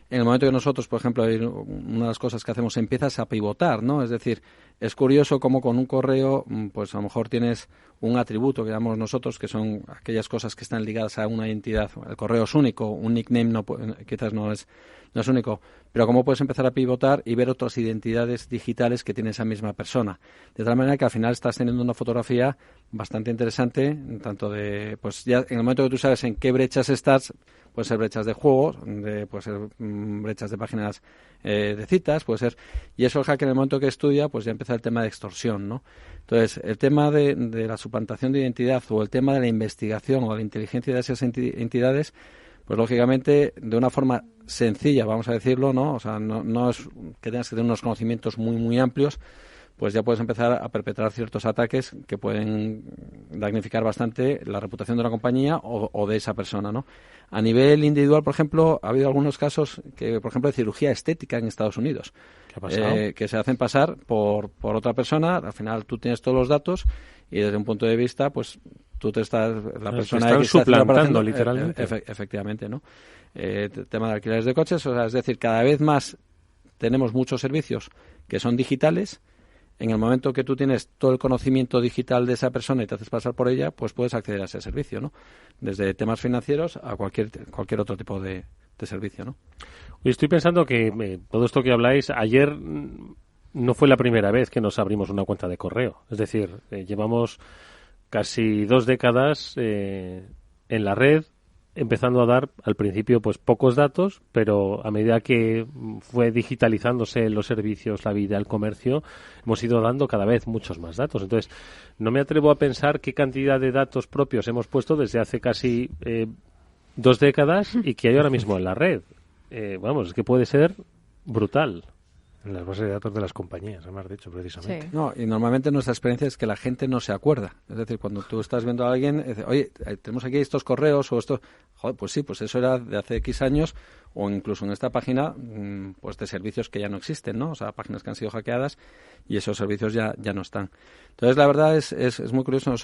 K: En el momento que nosotros, por ejemplo, una de las cosas que hacemos, empiezas a pivotar, ¿no? Es decir, es curioso cómo con un correo, pues a lo mejor tienes un atributo que llamamos nosotros, que son aquellas cosas que están ligadas a una identidad. El correo es único, un nickname quizás no es único, pero cómo puedes empezar a pivotar y ver otras identidades digitales que tiene esa misma persona. De tal manera que al final estás teniendo una fotografía bastante interesante, tanto de, pues ya en el momento que tú sabes en qué brechas estás, puede ser brechas de juegos, puede ser brechas de páginas de citas, puede ser, y eso el hacker en el momento que estudia, pues ya empieza el tema de extorsión, ¿no? Entonces, el tema de la suplantación de identidad o el tema de la investigación o de la inteligencia de esas entidades, pues lógicamente de una forma sencilla, vamos a decirlo, ¿no? O sea, no es que tengas que tener unos conocimientos muy, muy amplios, pues ya puedes empezar a perpetrar ciertos ataques que pueden damnificar bastante la reputación de una compañía o de esa persona, ¿no? A nivel individual, por ejemplo, ha habido algunos casos que, por ejemplo, de cirugía estética en Estados Unidos.
B: ¿Qué ha pasado?
K: Que se hacen pasar por otra persona. Al final tú tienes todos los datos y desde un punto de vista, pues tú te estás... La persona
B: que están suplantando, literalmente.
K: Efectivamente, ¿no? Tema de alquileres de coches, o sea, es decir, cada vez más tenemos muchos servicios que son digitales, en el momento que tú tienes todo el conocimiento digital de esa persona y te haces pasar por ella, pues puedes acceder a ese servicio, ¿no? Desde temas financieros a cualquier otro tipo de servicio, ¿no?
B: Hoy estoy pensando que todo esto que habláis, ayer no fue la primera vez que nos abrimos una cuenta de correo. Es decir, llevamos casi 2 décadas en la red, empezando a dar al principio pues pocos datos, pero a medida que fue digitalizándose los servicios, la vida, el comercio, hemos ido dando cada vez muchos más datos. Entonces, no me atrevo a pensar qué cantidad de datos propios hemos puesto desde hace casi 2 décadas y que hay ahora mismo en la red. Vamos, es que puede ser brutal.
I: En las bases de datos de las compañías, además, de hecho, precisamente.
K: Sí. No, y normalmente nuestra experiencia es que la gente no se acuerda. Es decir, cuando tú estás viendo a alguien, dices, oye, tenemos aquí estos correos o esto. Joder, pues sí, pues eso era de hace X años, o incluso en esta página, pues de servicios que ya no existen, ¿no? O sea, páginas que han sido hackeadas y esos servicios ya no están. Entonces, la verdad es muy curioso.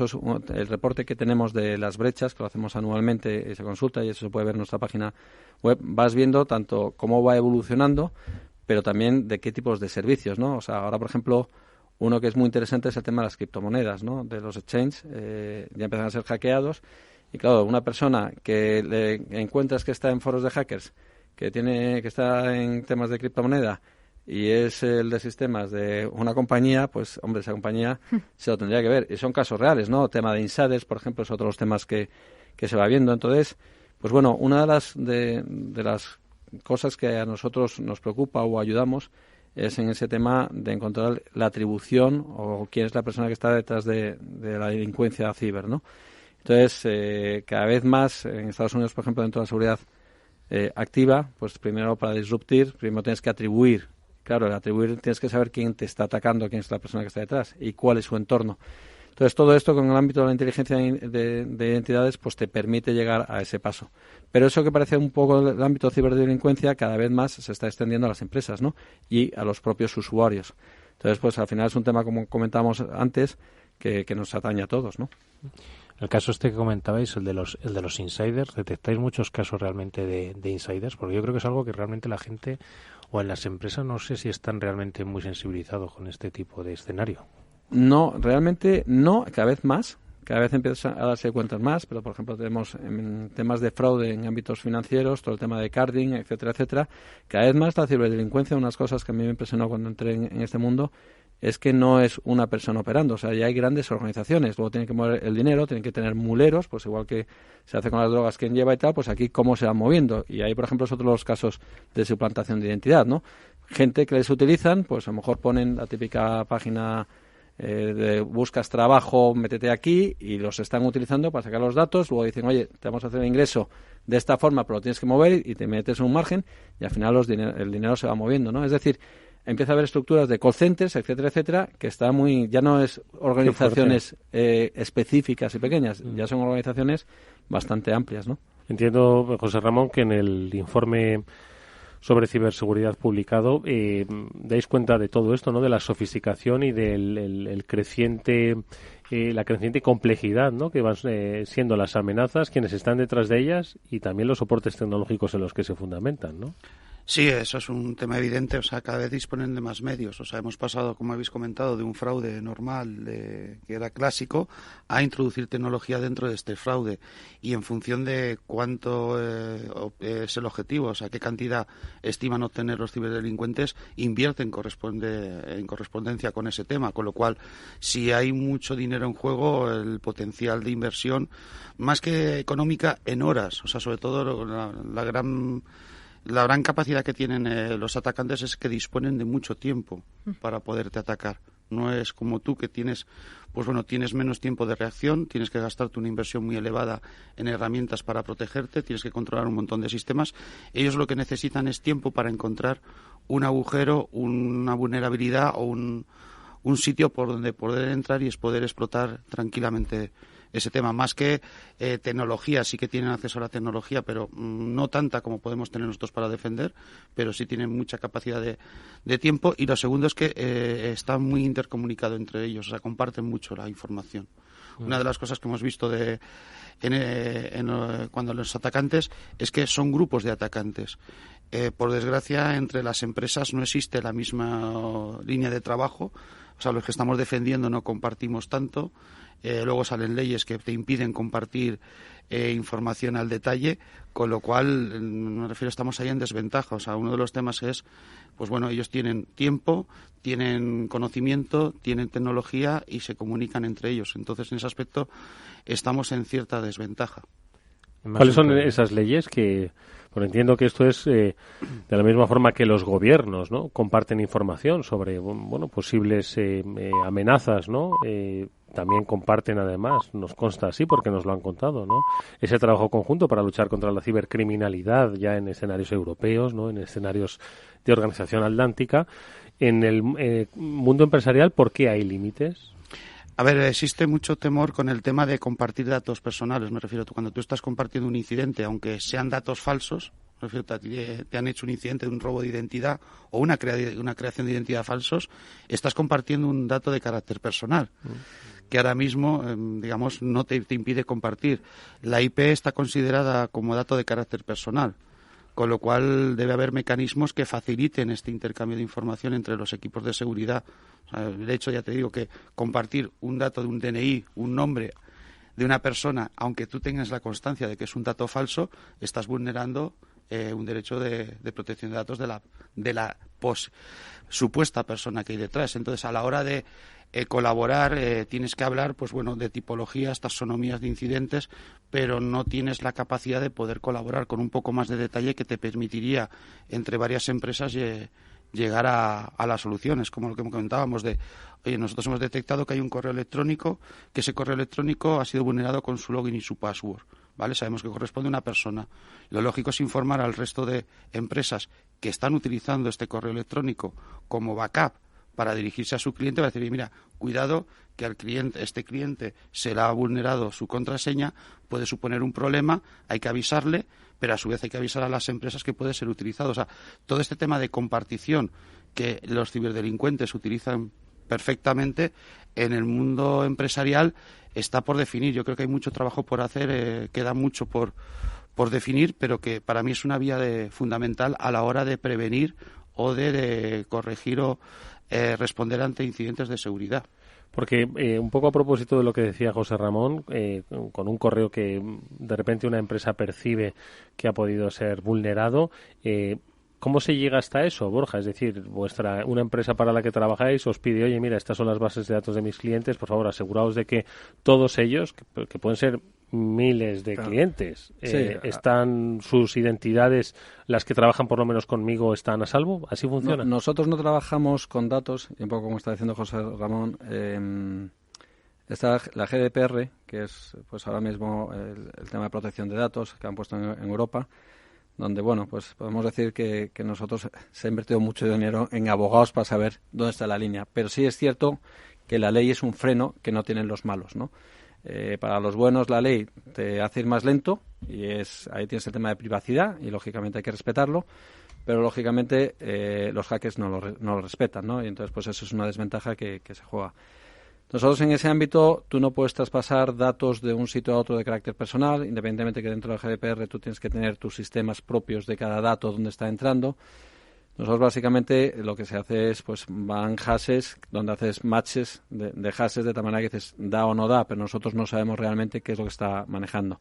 K: El reporte que tenemos de las brechas, que lo hacemos anualmente y se consulta, y eso se puede ver en nuestra página web, vas viendo tanto cómo va evolucionando, pero también de qué tipos de servicios, ¿no? O sea, ahora, por ejemplo, uno que es muy interesante es el tema de las criptomonedas, ¿no? De los exchanges, ya empiezan a ser hackeados. Y claro, una persona que le encuentras que está en foros de hackers, que está en temas de criptomoneda y es el de sistemas de una compañía, pues, hombre, esa compañía se lo tendría que ver. Y son casos reales, ¿no? El tema de insiders, por ejemplo, es otro de los temas que se va viendo. Entonces, pues bueno, una de las cosas que a nosotros nos preocupa o ayudamos es en ese tema de encontrar la atribución o quién es la persona que está detrás de la delincuencia ciber, ¿no? Entonces, cada vez más en Estados Unidos, por ejemplo, dentro de la seguridad activa, pues primero para disruptir, primero tienes que atribuir. Claro, al atribuir tienes que saber quién te está atacando, quién es la persona que está detrás y cuál es su entorno. Entonces, todo esto con el ámbito de la inteligencia de identidades pues te permite llegar a ese paso. Pero eso que parece un poco el ámbito de ciberdelincuencia, cada vez más se está extendiendo a las empresas, ¿no? Y a los propios usuarios. Entonces, pues al final es un tema, como comentábamos antes, que nos atañe a todos, ¿no?
I: El caso que comentabais, el de los insiders, ¿detectáis muchos casos realmente de insiders? Porque yo creo que es algo que realmente la gente o en las empresas no sé si están realmente muy sensibilizados con este tipo de escenario.
K: No, realmente no, cada vez más. Cada vez empiezan a darse cuentas más, pero por ejemplo tenemos en temas de fraude en ámbitos financieros, todo el tema de carding, etcétera, etcétera. Cada vez más la ciberdelincuencia, unas cosas que a mí me impresionó cuando entré en este mundo, es que no es una persona operando, o sea, ya hay grandes organizaciones, luego tienen que mover el dinero, tienen que tener muleros, pues igual que se hace con las drogas, quién lleva y tal, pues aquí cómo se van moviendo. Y ahí, por ejemplo, es otro de los casos de suplantación de identidad, ¿no? Gente que les utilizan, pues a lo mejor ponen la típica página de buscas trabajo, métete aquí, y los están utilizando para sacar los datos, luego dicen, oye, te vamos a hacer el ingreso de esta forma, pero lo tienes que mover y te metes en un margen y al final el dinero se va moviendo, ¿no? Es decir, empieza a haber estructuras de call centers, etcétera, etcétera, que está ya no es organizaciones específicas y pequeñas, ya son organizaciones bastante amplias, ¿no?
B: Entiendo, José Ramón, que en el informe sobre ciberseguridad publicado dais cuenta de todo esto, ¿no? De la sofisticación y del la creciente complejidad, ¿no? Que van siendo las amenazas, quienes están detrás de ellas y también los soportes tecnológicos en los que se fundamentan, ¿no?
P: Sí, eso es un tema evidente, o sea, cada vez disponen de más medios, o sea, hemos pasado, como habéis comentado, de un fraude normal que era clásico a introducir tecnología dentro de este fraude y en función de cuánto es el objetivo, o sea, qué cantidad estiman obtener los ciberdelincuentes, invierten en correspondencia con ese tema, con lo cual, si hay mucho dinero en juego, el potencial de inversión, más que económica, en horas, o sea, sobre todo la gran capacidad que tienen los atacantes es que disponen de mucho tiempo para poderte atacar. No es como tú que tienes menos tiempo de reacción, tienes que gastarte una inversión muy elevada en herramientas para protegerte, tienes que controlar un montón de sistemas. Ellos lo que necesitan es tiempo para encontrar un agujero, una vulnerabilidad o un sitio por donde poder entrar y poder explotar tranquilamente ese tema, más que tecnología. Sí que tienen acceso a la tecnología, pero no tanta como podemos tener nosotros para defender, pero sí tienen mucha capacidad de tiempo. Y lo segundo es que está muy intercomunicado entre ellos, o sea, comparten mucho la información. Una de las cosas que hemos visto cuando los atacantes es que son grupos de atacantes. Por desgracia, entre las empresas no existe la misma línea de trabajo. o sea, los que estamos defendiendo no compartimos tanto. Luego salen leyes que te impiden compartir información al detalle, con lo cual, me refiero, estamos ahí en desventaja. O sea, uno de los temas es, pues bueno, ellos tienen tiempo, tienen conocimiento, tienen tecnología y se comunican entre ellos. Entonces, en ese aspecto, estamos en cierta desventaja.
B: ¿Cuáles son esas leyes que, pues entiendo que esto es de la misma forma que los gobiernos, ¿no?, comparten información sobre, bueno, posibles amenazas, ¿no? También comparten, además, nos consta así porque nos lo han contado, ¿no?, ese trabajo conjunto para luchar contra la cibercriminalidad ya en escenarios europeos, ¿no?, en escenarios de Organización Atlántica. En el mundo empresarial, ¿por qué hay límites?
P: A ver, existe mucho temor con el tema de compartir datos personales. Me refiero, cuando tú estás compartiendo un incidente, aunque sean datos falsos, me refiero, te han hecho un incidente de un robo de identidad o una creación de identidad falsos, estás compartiendo un dato de carácter personal. Que ahora mismo, digamos, no te impide compartir. La IP está considerada como dato de carácter personal, con lo cual debe haber mecanismos que faciliten este intercambio de información entre los equipos de seguridad. O sea, de hecho, ya te digo que compartir un dato de un DNI, un nombre de una persona, aunque tú tengas la constancia de que es un dato falso, estás vulnerando un derecho de protección de datos de la supuesta persona que hay detrás. Entonces, a la hora de colaborar, tienes que hablar, pues bueno, de tipologías, taxonomías de incidentes, pero no tienes la capacidad de poder colaborar con un poco más de detalle que te permitiría entre varias empresas llegar a las soluciones, como lo que comentábamos de, oye, nosotros hemos detectado que hay un correo electrónico, que ese correo electrónico ha sido vulnerado con su login y su password, ¿vale? Sabemos que corresponde a una persona. Lo lógico es informar al resto de empresas que están utilizando este correo electrónico como backup para dirigirse a su cliente, para decir, mira, cuidado que al cliente, este cliente se le ha vulnerado su contraseña, puede suponer un problema, hay que avisarle, pero a su vez hay que avisar a las empresas que puede ser utilizado. O sea, todo este tema de compartición que los ciberdelincuentes utilizan perfectamente en el mundo empresarial está por definir. Yo creo que hay mucho trabajo por hacer, queda mucho por definir, pero que para mí es una vía fundamental a la hora de prevenir o de corregir o responder ante incidentes de seguridad.
B: Porque un poco a propósito de lo que decía José Ramón, con un correo que de repente una empresa percibe que ha podido ser vulnerado, ¿cómo se llega hasta eso, Borja? Es decir, una empresa para la que trabajáis os pide, oye, mira, estas son las bases de datos de mis clientes, por favor, aseguraos de que todos ellos, que pueden ser miles de clientes, están sus identidades, las que trabajan por lo menos conmigo, están a salvo. ¿Así funciona?
K: No, nosotros no trabajamos con datos, y un poco como está diciendo José Ramón, está la GDPR, que es pues ahora mismo el tema de protección de datos que han puesto en Europa, donde, bueno, pues podemos decir que nosotros se ha invertido mucho dinero en abogados para saber dónde está la línea, pero sí es cierto que la ley es un freno que no tienen los malos, ¿no? Para los buenos la ley te hace ir más lento y ahí tienes el tema de privacidad y lógicamente hay que respetarlo, pero lógicamente los hackers no lo respetan, ¿no? Y entonces pues eso es una desventaja que se juega. Nosotros en ese ámbito tú no puedes traspasar datos de un sitio a otro de carácter personal, independientemente que dentro del GDPR tú tienes que tener tus sistemas propios de cada dato donde está entrando. Nosotros básicamente lo que se hace es, pues van hashes, donde haces matches de hashes de tal manera que dices da o no da, pero nosotros no sabemos realmente qué es lo que está manejando.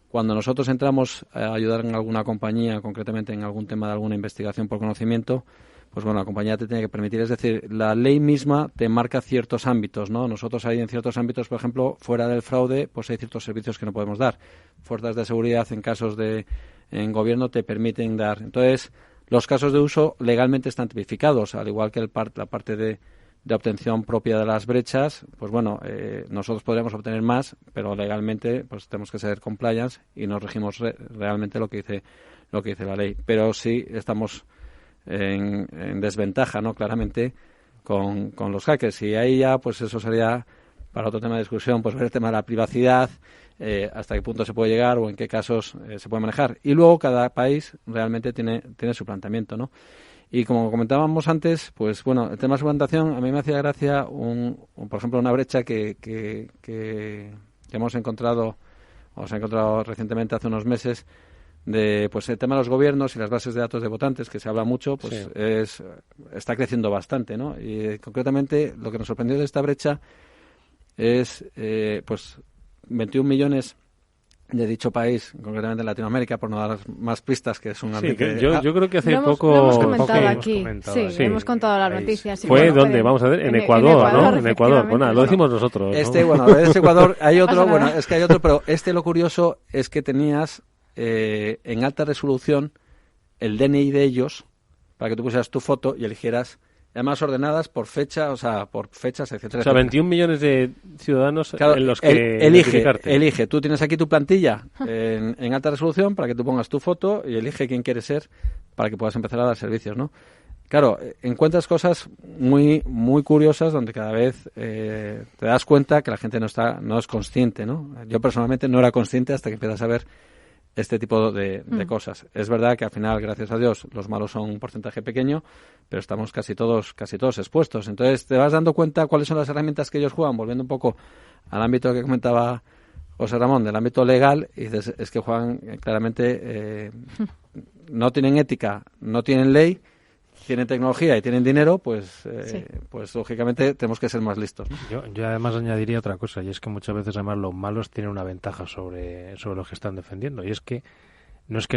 K: Cuando nosotros entramos a ayudar en alguna compañía, concretamente en algún tema de alguna investigación por conocimiento, pues bueno, la compañía te tiene que permitir, es decir, la ley misma te marca ciertos ámbitos, ¿no? Nosotros ahí en ciertos ámbitos, por ejemplo, fuera del fraude, pues hay ciertos servicios que no podemos dar. Fuerzas de seguridad en casos en gobierno te permiten dar. Entonces, los casos de uso legalmente están tipificados, al igual que la parte de obtención propia de las brechas, pues bueno, nosotros podríamos obtener más, pero legalmente pues tenemos que ser compliance y nos regimos realmente lo que dice la ley. Pero sí estamos en desventaja, ¿no? Claramente con los hackers. Y ahí ya, pues eso sería para otro tema de discusión, pues ver el tema de la privacidad, hasta qué punto se puede llegar o en qué casos se puede manejar. Y luego cada país realmente tiene su planteamiento, ¿no? Y como comentábamos antes, pues bueno, el tema de suplantación, a mí me hacía gracia, por ejemplo, una brecha que hemos encontrado, o se ha encontrado recientemente hace unos meses, pues el tema de los gobiernos y las bases de datos de votantes, que se habla mucho, pues está creciendo bastante, ¿no? Y concretamente lo que nos sorprendió de esta brecha es pues 21 millones de dicho país, concretamente en Latinoamérica, por no dar más pistas, que es un ambiente...
B: Yo creo que hace poco...
C: Lo hemos comentado aquí, hemos contado las noticias.
B: ¿Fue dónde? Vamos a ver, en Ecuador, ¿no? En Ecuador, bueno, lo decimos nosotros, ¿no?
K: Este Ecuador, hay otro, es que hay otro, pero lo curioso es que tenías en alta resolución el DNI de ellos, para que tú pusieras tu foto y eligieras, además ordenadas por fecha, o sea, por fechas, etcétera.
B: O sea, 21 millones de ciudadanos en los que
K: elige. Tú tienes aquí tu plantilla en alta resolución para que tú pongas tu foto y elige quién quieres ser para que puedas empezar a dar servicios, ¿no? Claro, encuentras cosas muy muy curiosas donde cada vez te das cuenta que la gente no es consciente, ¿no? Yo personalmente no era consciente hasta que empiezas a ver este tipo de cosas. Es verdad que al final, gracias a Dios, los malos son un porcentaje pequeño, pero estamos casi todos expuestos. Entonces te vas dando cuenta cuáles son las herramientas que ellos juegan, volviendo un poco al ámbito que comentaba José Ramón, del ámbito legal, y dices, es que juegan claramente, no tienen ética, no tienen ley, tienen tecnología y tienen dinero, pues lógicamente tenemos que ser más listos, ¿no?
I: Yo además añadiría otra cosa, y es que muchas veces además los malos tienen una ventaja sobre los que están defendiendo, y es que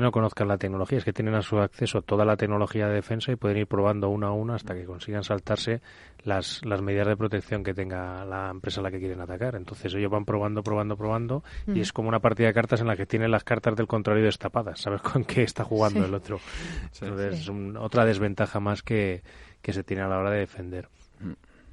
I: no conozcan la tecnología, es que tienen a su acceso toda la tecnología de defensa y pueden ir probando una a una hasta que consigan saltarse las medidas de protección que tenga la empresa a la que quieren atacar. Entonces ellos van probando y es como una partida de cartas en la que tienen las cartas del contrario destapadas, ¿sabes con qué está jugando el otro? Entonces es otra desventaja más que se tiene a la hora de defender.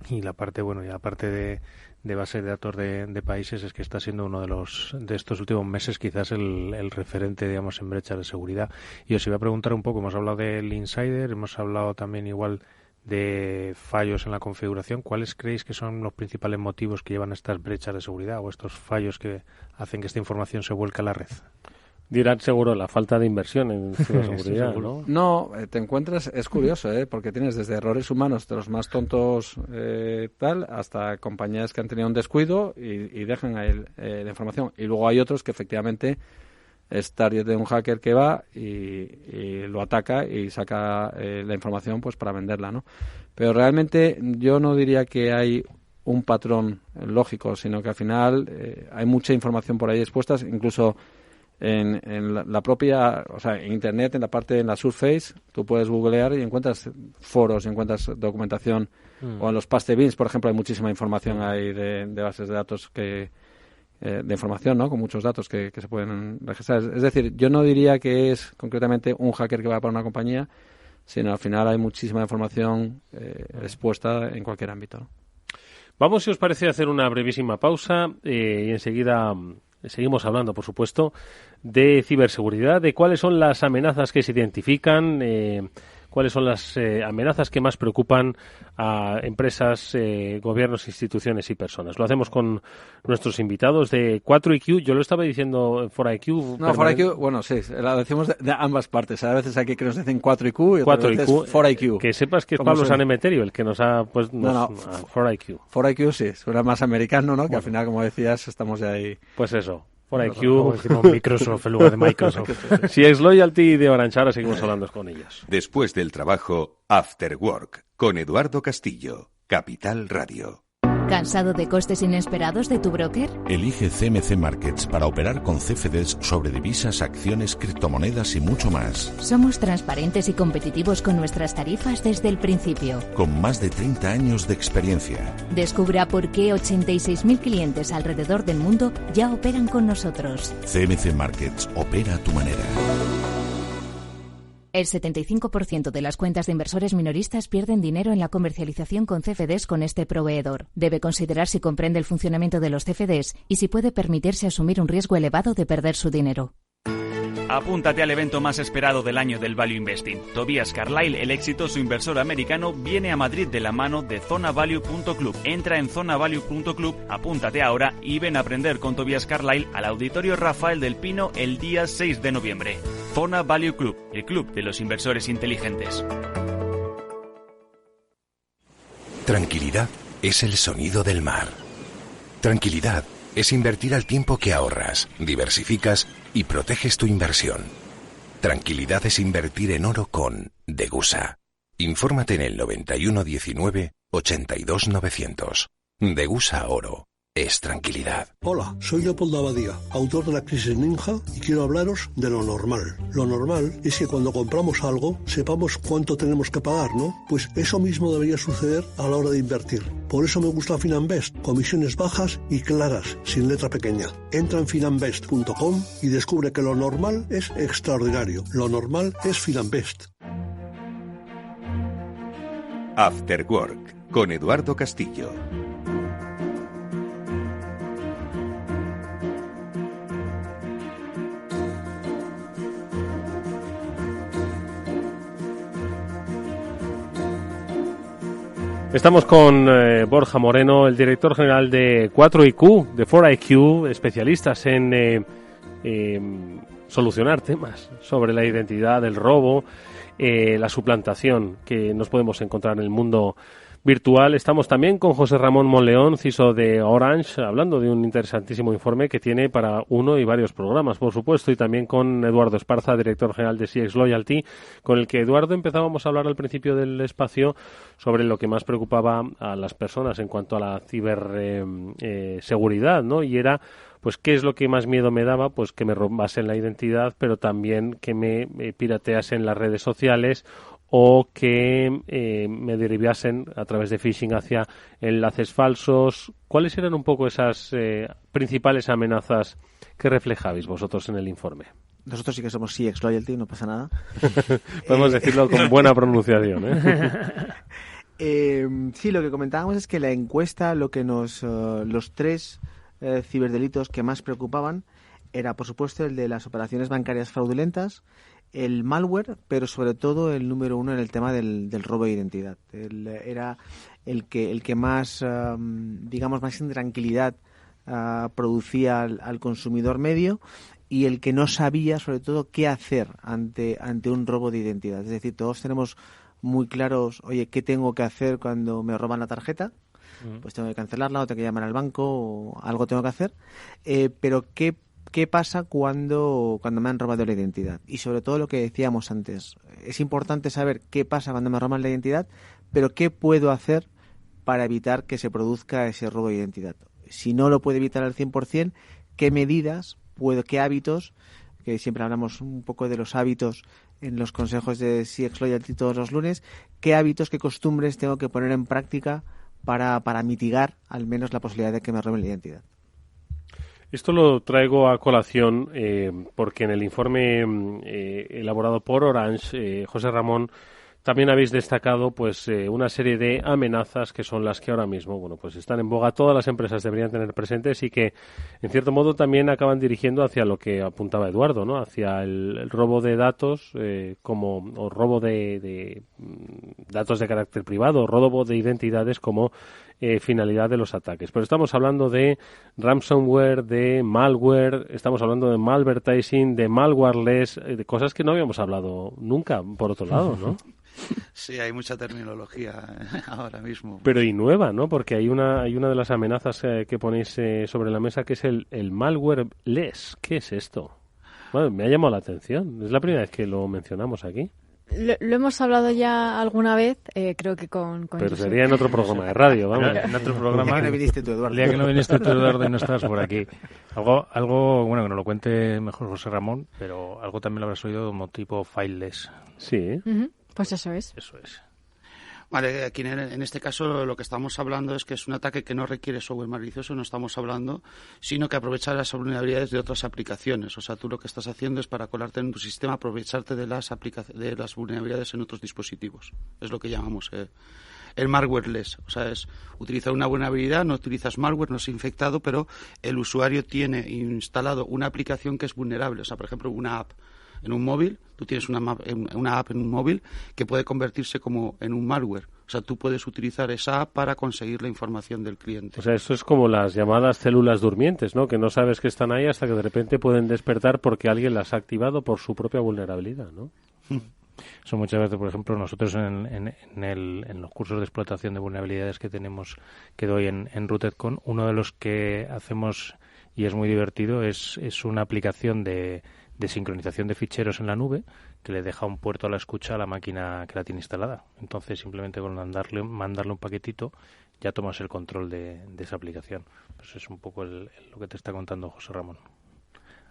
I: Y la parte, aparte de base de datos de países, es que está siendo uno de estos últimos meses quizás el referente, digamos, en brechas de seguridad. Y os iba a preguntar un poco, hemos hablado del insider, hemos hablado también igual de fallos en la configuración. ¿Cuáles creéis que son los principales motivos que llevan a estas brechas de seguridad o estos fallos que hacen que esta información se vuelque a la red?
B: Dirán seguro la falta de inversión en ciberseguridad, ¿no?
K: No, te encuentras, es curioso, porque tienes desde errores humanos de los más tontos hasta compañías que han tenido un descuido y dejan ahí la información. Y luego hay otros que efectivamente es target de un hacker que va y lo ataca y saca la información pues para venderla, ¿no? Pero realmente yo no diría que hay un patrón lógico, sino que al final hay mucha información por ahí expuesta, incluso en la propia, o sea, en Internet, en la Surface, tú puedes googlear y encuentras foros, encuentras documentación, o en los paste bins, por ejemplo, hay muchísima información ahí de bases de datos de información, ¿no? Con muchos datos que se pueden registrar. Es decir, yo no diría que es concretamente un hacker que va para una compañía, sino al final hay muchísima información expuesta en cualquier ámbito, ¿no?
B: Vamos, si os parece, a hacer una brevísima pausa y enseguida seguimos hablando, por supuesto, de ciberseguridad, de cuáles son las amenazas que se identifican, cuáles son las amenazas que más preocupan a empresas, gobiernos, instituciones y personas. Lo hacemos con nuestros invitados de 4IQ. Yo lo estaba diciendo 4IQ.
K: No, 4IQ, bueno, sí, lo decimos de ambas partes. A veces aquí que nos dicen 4IQ y otras veces 4IQ.
B: Que sepas que es Pablo Sanemeterio el que nos ha puesto 4IQ.
K: 4IQ sí, suena más americano, ¿no? Bueno. Que al final, como decías, estamos de ahí.
B: Pues eso. 4IQ, Microsoft en lugar de Microsoft. Si es Loyalty de Orange, ahora seguimos hablando con ellos.
A: Después del trabajo, After Work, con Eduardo Castillo, Capital Radio.
O: ¿Cansado de costes inesperados de tu broker?
N: Elige CMC Markets para operar con CFDs sobre divisas, acciones, criptomonedas y mucho más.
O: Somos transparentes y competitivos con nuestras tarifas desde el principio.
N: Con más de 30 años de experiencia.
O: Descubra por qué 86.000 clientes alrededor del mundo ya operan con nosotros.
N: CMC Markets, opera a tu manera.
O: El 75% de las cuentas de inversores minoristas pierden dinero en la comercialización con CFDs con este proveedor. Debe considerar si comprende el funcionamiento de los CFDs y si puede permitirse asumir un riesgo elevado de perder su dinero.
L: Apúntate al evento más esperado del año del Value Investing. Tobias Carlyle, el exitoso inversor americano, viene a Madrid de la mano de zonavalue.club. Entra en zonavalue.club, apúntate ahora y ven a aprender con Tobias Carlyle al Auditorio Rafael del Pino el día 6 de noviembre. Zona Value Club, el club de los inversores inteligentes.
M: Tranquilidad es el sonido del mar. Tranquilidad es invertir al tiempo que ahorras, diversificas y proteges tu inversión.
N: Tranquilidad es invertir en oro con Degusa. Infórmate en el 91 19 82 900. Degusa Oro. Es tranquilidad.
Q: Hola, soy Leopoldo Abadía, autor de La Crisis Ninja, y quiero hablaros de lo normal. Lo normal es que cuando compramos algo sepamos cuánto tenemos que pagar, ¿no? Pues eso mismo debería suceder a la hora de invertir. Por eso me gusta Finanbest, comisiones bajas y claras, sin letra pequeña. Entra en finanbest.com y descubre que lo normal es extraordinario. Lo normal es Finanbest.
A: After Work, con Eduardo Castillo.
B: Estamos con Borja Moreno, el director general de 4IQ, de 4IQ, especialistas en solucionar temas sobre la identidad, el robo, la suplantación que nos podemos encontrar en el mundo virtual. Estamos también con José Ramón Monleón, CISO de Orange, hablando de un interesantísimo informe que tiene para uno y varios programas, por supuesto, y también con Eduardo Esparza, director general de CX Loyalty, con el que, Eduardo, empezábamos a hablar al principio del espacio sobre lo que más preocupaba a las personas en cuanto a la ciberseguridad, ¿no? Y era, pues, ¿qué es lo que más miedo me daba? Pues que me robasen la identidad, pero también que me pirateasen las redes sociales o que me derivasen a través de phishing hacia enlaces falsos. ¿Cuáles eran un poco esas principales amenazas que reflejabais vosotros en el informe?
J: Nosotros sí que somos CX Loyalty, no pasa nada.
B: Podemos decirlo con buena pronunciación,
J: Sí, lo que comentábamos es que la encuesta, lo que los tres ciberdelitos que más preocupaban era, por supuesto, el de las operaciones bancarias fraudulentas, el malware, pero sobre todo el número uno en el tema del robo de identidad. Era el que más, digamos, más intranquilidad producía al consumidor medio, y el que no sabía, sobre todo, qué hacer ante un robo de identidad. Es decir, todos tenemos muy claros, oye, ¿qué tengo que hacer cuando me roban la tarjeta? Pues tengo que cancelarla, o tengo que llamar al banco, o algo tengo que hacer. Pero ¿qué pasa cuando me han robado la identidad? Y sobre todo lo que decíamos antes, es importante saber qué pasa cuando me roban la identidad, pero ¿qué puedo hacer para evitar que se produzca ese robo de identidad? Si no lo puedo evitar al 100%, ¿qué medidas qué hábitos, que siempre hablamos un poco de los hábitos en los consejos de CX Loyalty todos los lunes, qué hábitos, qué costumbres tengo que poner en práctica para mitigar al menos la posibilidad de que me roben la identidad?
B: Esto lo traigo a colación porque en el informe elaborado por Orange, José Ramón, también habéis destacado pues una serie de amenazas que son las que ahora mismo, bueno, pues están en boga, todas las empresas deberían tener presentes y que en cierto modo también acaban dirigiendo hacia lo que apuntaba Eduardo, ¿no? Hacia el robo de datos o robo de datos de carácter privado, robo de identidades como finalidad de los ataques. Pero estamos hablando de ransomware, de malware, estamos hablando de malvertising, de malwareless, de cosas que no habíamos hablado nunca, por otro lado, ¿no?
P: Sí, hay mucha terminología ahora mismo.
B: Pero y nueva, ¿no? Porque hay una de las amenazas que ponéis sobre la mesa que es el malwareless. ¿Qué es esto? Bueno, me ha llamado la atención. Es la primera vez que lo mencionamos aquí.
C: Lo hemos hablado ya alguna vez, creo que con
B: Pero sería en otro programa de radio, vamos.
I: En otro programa.
J: El día que no viniste tú, Eduardo.
I: El día que no viniste tú, Eduardo, y no estabas por aquí. Algo, bueno, que nos lo cuente mejor José Ramón, pero algo también lo habrás oído como tipo fileless.
B: Sí.
C: Pues eso es.
I: Eso es.
P: Vale, aquí en este caso lo que estamos hablando es que es un ataque que no requiere software malicioso, no estamos hablando, sino que aprovecha las vulnerabilidades de otras aplicaciones. O sea, tú lo que estás haciendo es para colarte en tu sistema, aprovecharte de las vulnerabilidades en otros dispositivos. Es lo que llamamos el malwareless. O sea, es utilizar una vulnerabilidad, no utilizas malware, no es infectado, pero el usuario tiene instalado una aplicación que es vulnerable. O sea, por ejemplo, una app en un móvil, tú tienes una app en un móvil que puede convertirse como en un malware. O sea, tú puedes utilizar esa app para conseguir la información del cliente.
B: O sea, eso es como las llamadas células durmientes, ¿no? Que no sabes que están ahí hasta que de repente pueden despertar porque alguien las ha activado por su propia vulnerabilidad, ¿no?
I: Eso muchas veces, por ejemplo, nosotros en los cursos de explotación de vulnerabilidades que doy en RootedCon, uno de los que hacemos y es muy divertido es una aplicación de de sincronización de ficheros en la nube que le deja un puerto a la escucha a la máquina que la tiene instalada. Entonces, simplemente con mandarle un paquetito ya tomas el control de esa aplicación. Pues es un poco lo que te está contando José Ramón.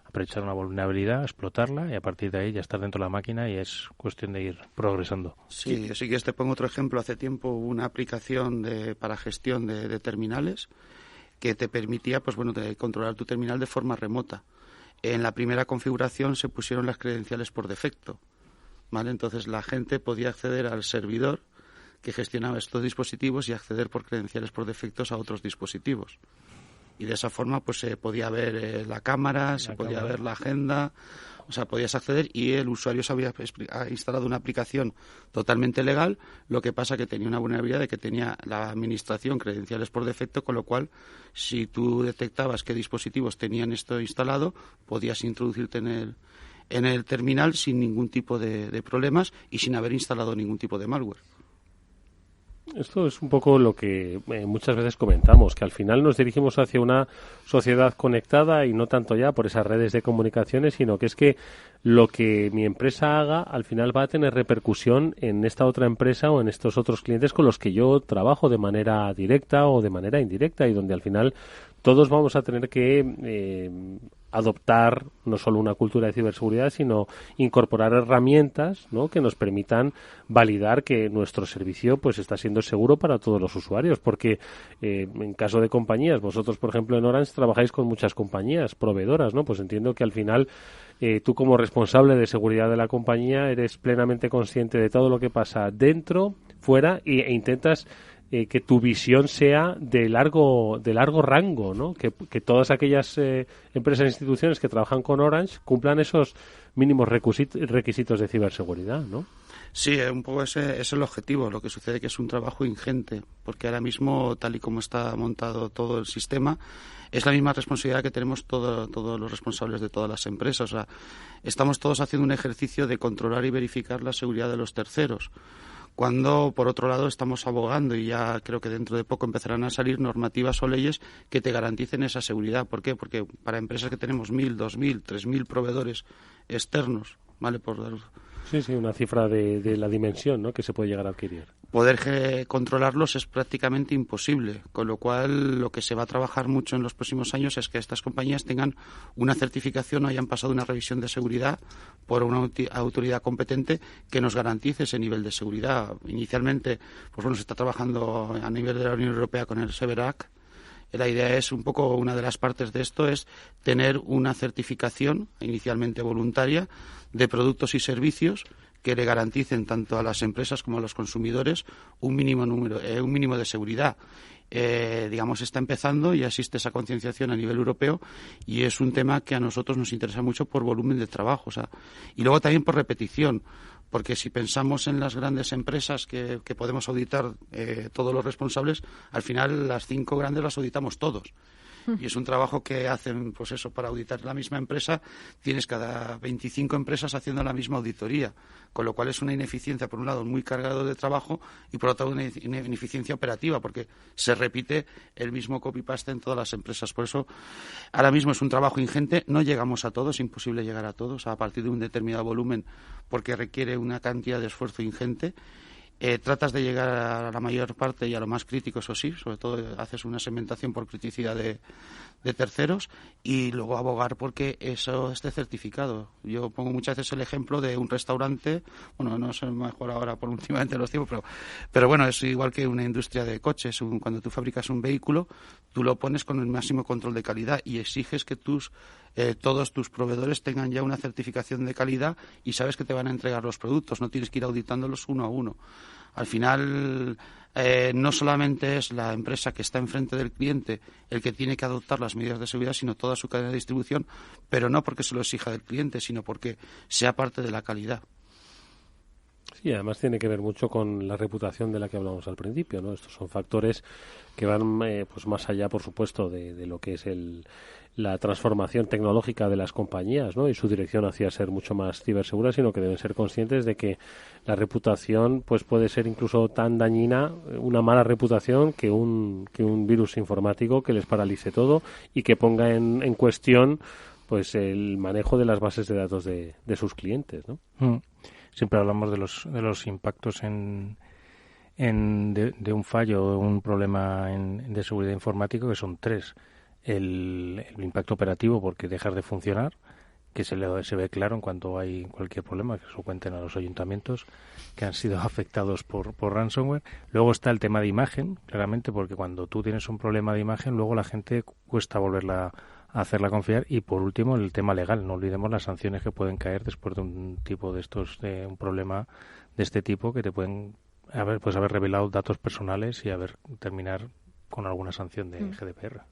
I: Aprovechar una vulnerabilidad, explotarla y a partir de ahí ya estar dentro de la máquina y es cuestión de ir progresando.
P: Sí, así que te pongo otro ejemplo. Hace tiempo hubo una aplicación para gestión de terminales que te permitía de controlar tu terminal de forma remota. En la primera configuración se pusieron las credenciales por defecto, ¿vale? Entonces la gente podía acceder al servidor que gestionaba estos dispositivos y acceder por credenciales por defectos a otros dispositivos. Y de esa forma se podía ver la cámara, se podía ver la agenda, o sea, podías acceder y el usuario se había instalado una aplicación totalmente legal, lo que pasa que tenía una vulnerabilidad de que tenía la administración credenciales por defecto, con lo cual si tú detectabas qué dispositivos tenían esto instalado, podías introducirte en el terminal sin ningún tipo de problemas y sin haber instalado ningún tipo de malware.
B: Esto es un poco lo que muchas veces comentamos, que al final nos dirigimos hacia una sociedad conectada y no tanto ya por esas redes de comunicaciones, sino que es que lo que mi empresa haga al final va a tener repercusión en esta otra empresa o en estos otros clientes con los que yo trabajo de manera directa o de manera indirecta y donde al final todos vamos a tener que adoptar no solo una cultura de ciberseguridad, sino incorporar herramientas, ¿no?, que nos permitan validar que nuestro servicio pues está siendo seguro para todos los usuarios, porque en caso de compañías, vosotros por ejemplo en Orange trabajáis con muchas compañías proveedoras, ¿no? Pues entiendo que al final tú como responsable de seguridad de la compañía eres plenamente consciente de todo lo que pasa dentro, fuera e intentas que tu visión sea de largo rango, ¿no? Que todas aquellas empresas e instituciones que trabajan con Orange cumplan esos mínimos requisitos de ciberseguridad, ¿no?
P: Sí, un poco ese es el objetivo. Lo que sucede que es un trabajo ingente, porque ahora mismo, tal y como está montado todo el sistema, es la misma responsabilidad que tenemos todos los responsables de todas las empresas. O sea, estamos todos haciendo un ejercicio de controlar y verificar la seguridad de los terceros, cuando, por otro lado, estamos abogando y ya creo que dentro de poco empezarán a salir normativas o leyes que te garanticen esa seguridad. ¿Por qué? Porque para empresas que tenemos 1.000, 2.000, 3.000 proveedores externos, ¿vale?
B: Sí, una cifra de la dimensión, ¿no?, que se puede llegar a adquirir.
P: Poder controlarlos es prácticamente imposible, con lo cual lo que se va a trabajar mucho en los próximos años es que estas compañías tengan una certificación o hayan pasado una revisión de seguridad por una autoridad competente que nos garantice ese nivel de seguridad. Inicialmente, se está trabajando a nivel de la Unión Europea con el SEVERAC. La idea es un poco, una de las partes de esto es tener una certificación inicialmente voluntaria de productos y servicios que le garanticen tanto a las empresas como a los consumidores un mínimo de seguridad. Está empezando, ya existe esa concienciación a nivel europeo y es un tema que a nosotros nos interesa mucho por volumen de trabajo, y luego también por repetición, porque si pensamos en las grandes empresas que podemos auditar todos los responsables, al final las 5 grandes las auditamos todos. Y es un trabajo que hacen, para auditar la misma empresa, tienes cada 25 empresas haciendo la misma auditoría, con lo cual es una ineficiencia, por un lado, muy cargado de trabajo y, por otro lado, una ineficiencia operativa, porque se repite el mismo copy-paste en todas las empresas. Por eso, ahora mismo es un trabajo ingente, no llegamos a todos, es imposible llegar a todos a partir de un determinado volumen, porque requiere una cantidad de esfuerzo ingente. Tratas de llegar a la mayor parte y a lo más crítico, eso sí, sobre todo haces una segmentación por criticidad de terceros y luego abogar porque eso esté certificado. Yo pongo muchas veces el ejemplo de un restaurante, no sé mejor ahora por últimamente los tiempos, pero es igual que una industria de coches. Cuando tú fabricas un vehículo, tú lo pones con el máximo control de calidad y exiges que todos tus proveedores tengan ya una certificación de calidad y sabes que te van a entregar los productos, no tienes que ir auditándolos uno a uno. Al final, no solamente es la empresa que está enfrente del cliente el que tiene que adoptar las medidas de seguridad, sino toda su cadena de distribución, pero no porque se lo exija del cliente, sino porque sea parte de la calidad.
B: Sí, además tiene que ver mucho con la reputación de la que hablamos al principio, ¿no? Estos son factores que van más allá, por supuesto, de lo que es la transformación tecnológica de las compañías, ¿no?, y su dirección hacia ser mucho más ciberseguras, sino que deben ser conscientes de que la reputación puede ser incluso tan dañina, una mala reputación, que un virus informático que les paralice todo y que ponga en cuestión pues el manejo de las bases de datos de sus clientes, ¿no?
I: Siempre hablamos de los impactos de un fallo o un problema de seguridad informática, que son 3. El impacto operativo, porque dejar de funcionar, que se ve claro en cuanto hay cualquier problema, que eso cuenten a los ayuntamientos que han sido afectados por ransomware. Luego está el tema de imagen, claramente, porque cuando tú tienes un problema de imagen, luego la gente cuesta volverla a hacerla confiar. Y por último, el tema legal. No olvidemos las sanciones que pueden caer después de un tipo de un problema de este tipo, que te pueden haber revelado datos personales y terminar con alguna sanción de GDPR.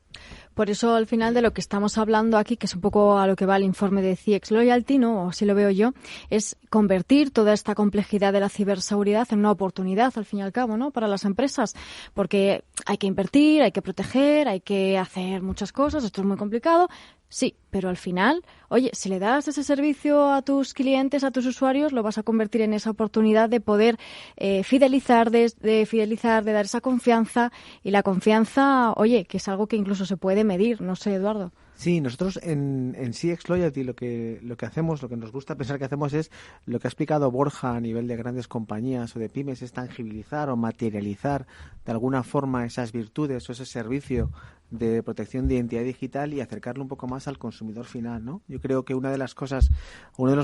C: Por eso, al final, de lo que estamos hablando aquí, que es un poco a lo que va el informe de CX Loyalty, ¿no? O así lo veo yo, es convertir toda esta complejidad de la ciberseguridad en una oportunidad, al fin y al cabo, ¿no? Para las empresas, porque hay que invertir, hay que proteger, hay que hacer muchas cosas, esto es muy complicado. Sí, pero al final, oye, si le das ese servicio a tus clientes, a tus usuarios, lo vas a convertir en esa oportunidad de poder fidelizar, de dar esa confianza. Y la confianza, oye, que es algo que incluso se puede medir, no sé, Eduardo.
J: Sí, nosotros en CX Loyalty lo que hacemos, lo que nos gusta pensar que hacemos es lo que ha explicado Borja a nivel de grandes compañías o de pymes, es tangibilizar o materializar de alguna forma esas virtudes o ese servicio de protección de identidad digital y acercarlo un poco más al consumidor final, ¿no? Yo creo que uno de los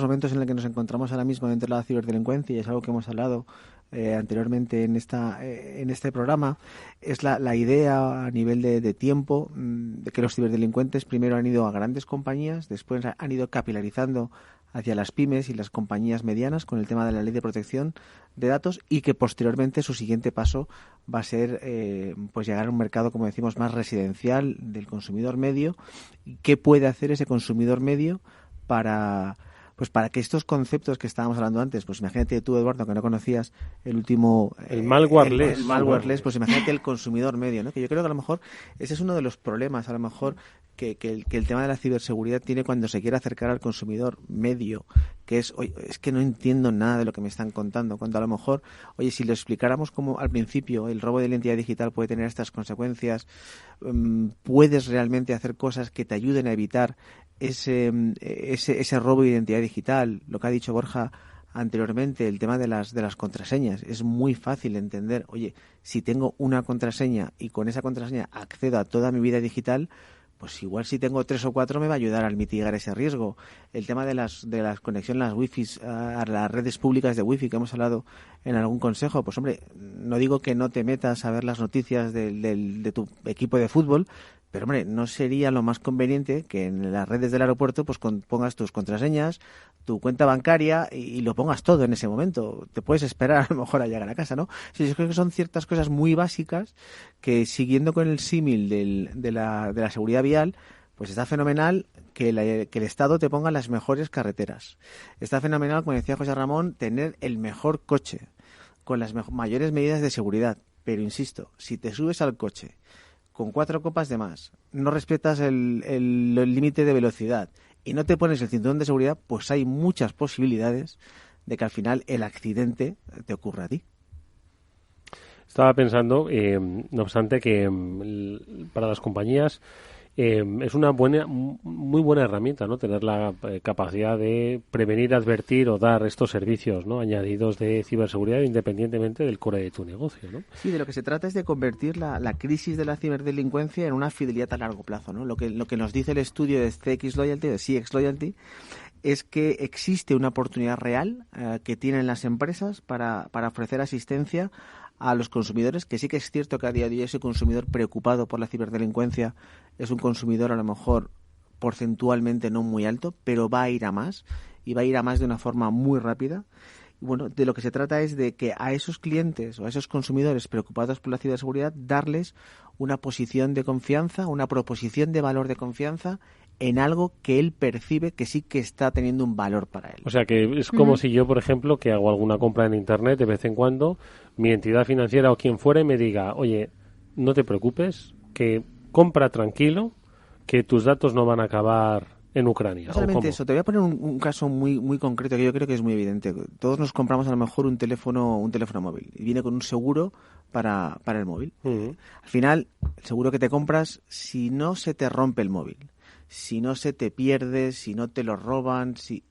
J: momentos en el que nos encontramos ahora mismo dentro de la ciberdelincuencia, y es algo que hemos hablado anteriormente en este programa, es la idea a nivel de tiempo de que los ciberdelincuentes primero han ido a grandes compañías, después han ido capilarizando hacia las pymes y las compañías medianas con el tema de la ley de protección de datos, y que posteriormente su siguiente paso va a ser pues llegar a un mercado, como decimos, más residencial del consumidor medio. ¿Qué puede hacer ese consumidor medio para que estos conceptos que estábamos hablando antes, pues imagínate tú, Eduardo, que no conocías el último...
B: El malwareless.
J: El malwareless, pues imagínate el consumidor medio, ¿no? Que yo creo que a lo mejor ese es uno de los problemas, a lo mejor, que el tema de la ciberseguridad tiene cuando se quiere acercar al consumidor medio, que es, oye, es que no entiendo nada de lo que me están contando, cuando a lo mejor, oye, si lo explicáramos como al principio, el robo de la identidad digital puede tener estas consecuencias, puedes realmente hacer cosas que te ayuden a evitar ese robo de identidad digital. Lo que ha dicho Borja anteriormente, el tema de las contraseñas, es muy fácil de entender. Oye, si tengo una contraseña y con esa contraseña accedo a toda mi vida digital, pues igual si tengo 3 o 4 me va a ayudar a mitigar ese riesgo. El tema de las conexiones, las wifi, a las redes públicas de wifi que hemos hablado en algún consejo, pues hombre, no digo que no te metas a ver las noticias de tu equipo de fútbol, pero hombre, no sería lo más conveniente que en las redes del aeropuerto pues pongas tus contraseñas, tu cuenta bancaria y lo pongas todo en ese momento. Te puedes esperar a lo mejor a llegar a casa, ¿no? Sí, yo creo que son ciertas cosas muy básicas que, siguiendo con el símil de la seguridad vial, pues está fenomenal que el Estado te ponga las mejores carreteras. Está fenomenal, como decía José Ramón, tener el mejor coche con las mayores medidas de seguridad. Pero insisto, si te subes al coche con 4 copas de más, no respetas el límite de velocidad y no te pones el cinturón de seguridad, pues hay muchas posibilidades de que al final el accidente te ocurra a ti.
B: Estaba pensando, no obstante, que para las compañías es una muy buena herramienta, ¿no? Tener la capacidad de prevenir, advertir o dar estos servicios, ¿no? Añadidos de ciberseguridad independientemente del core de tu negocio, ¿no?
J: Sí, de lo que se trata es de convertir la crisis de la ciberdelincuencia en una fidelidad a largo plazo, ¿no? Lo que nos dice el estudio de CX Loyalty, de CX Loyalty, es que existe una oportunidad real que tienen las empresas para ofrecer asistencia a los consumidores, que sí que es cierto que a día de hoy ese consumidor preocupado por la ciberdelincuencia es un consumidor a lo mejor porcentualmente no muy alto, pero va a ir a más, y va a ir a más de una forma muy rápida. Y bueno, de lo que se trata es de que a esos clientes o a esos consumidores preocupados por la ciberseguridad, darles una posición de confianza, una proposición de valor de confianza en algo que él percibe que sí que está teniendo un valor para él.
B: O sea, que es como si yo, por ejemplo, que hago alguna compra en Internet de vez en cuando, mi entidad financiera o quien fuera me diga, oye, no te preocupes, que compra tranquilo, que tus datos no van a acabar en Ucrania.
J: No solamente eso, te voy a poner un caso muy muy concreto que yo creo que es muy evidente. Todos nos compramos a lo mejor un teléfono móvil y viene con un seguro para el móvil. Al final, el seguro que te compras, si no se te rompe el móvil, si no se te pierde, si no te lo roban, si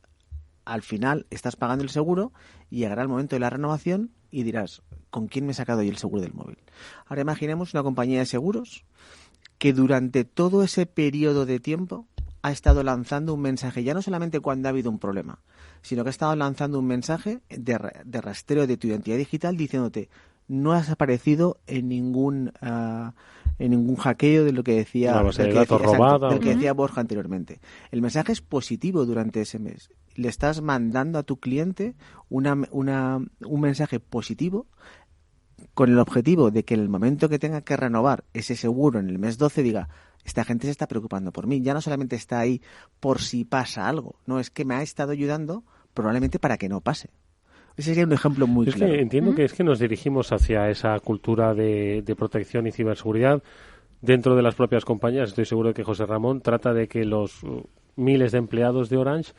J: al final estás pagando el seguro y llegará el momento de la renovación y dirás, ¿con quién me he sacado yo el seguro del móvil? Ahora imaginemos una compañía de seguros que durante todo ese periodo de tiempo ha estado lanzando un mensaje, ya no solamente cuando ha habido un problema, sino que ha estado lanzando un mensaje de rastreo de tu identidad digital diciéndote, no has aparecido en ningún hackeo de lo que decía, del que decía Borja anteriormente. El mensaje es positivo durante ese mes. Le estás mandando a tu cliente un mensaje positivo con el objetivo de que en el momento que tenga que renovar ese seguro en el mes 12 diga, esta gente se está preocupando por mí. Ya no solamente está ahí por si pasa algo, no, es que me ha estado ayudando probablemente para que no pase. Ese sería un ejemplo muy claro.
B: Que entiendo que es que nos dirigimos hacia esa cultura de protección y ciberseguridad dentro de las propias compañías. Estoy seguro de que José Ramón trata de que los miles de empleados de Orange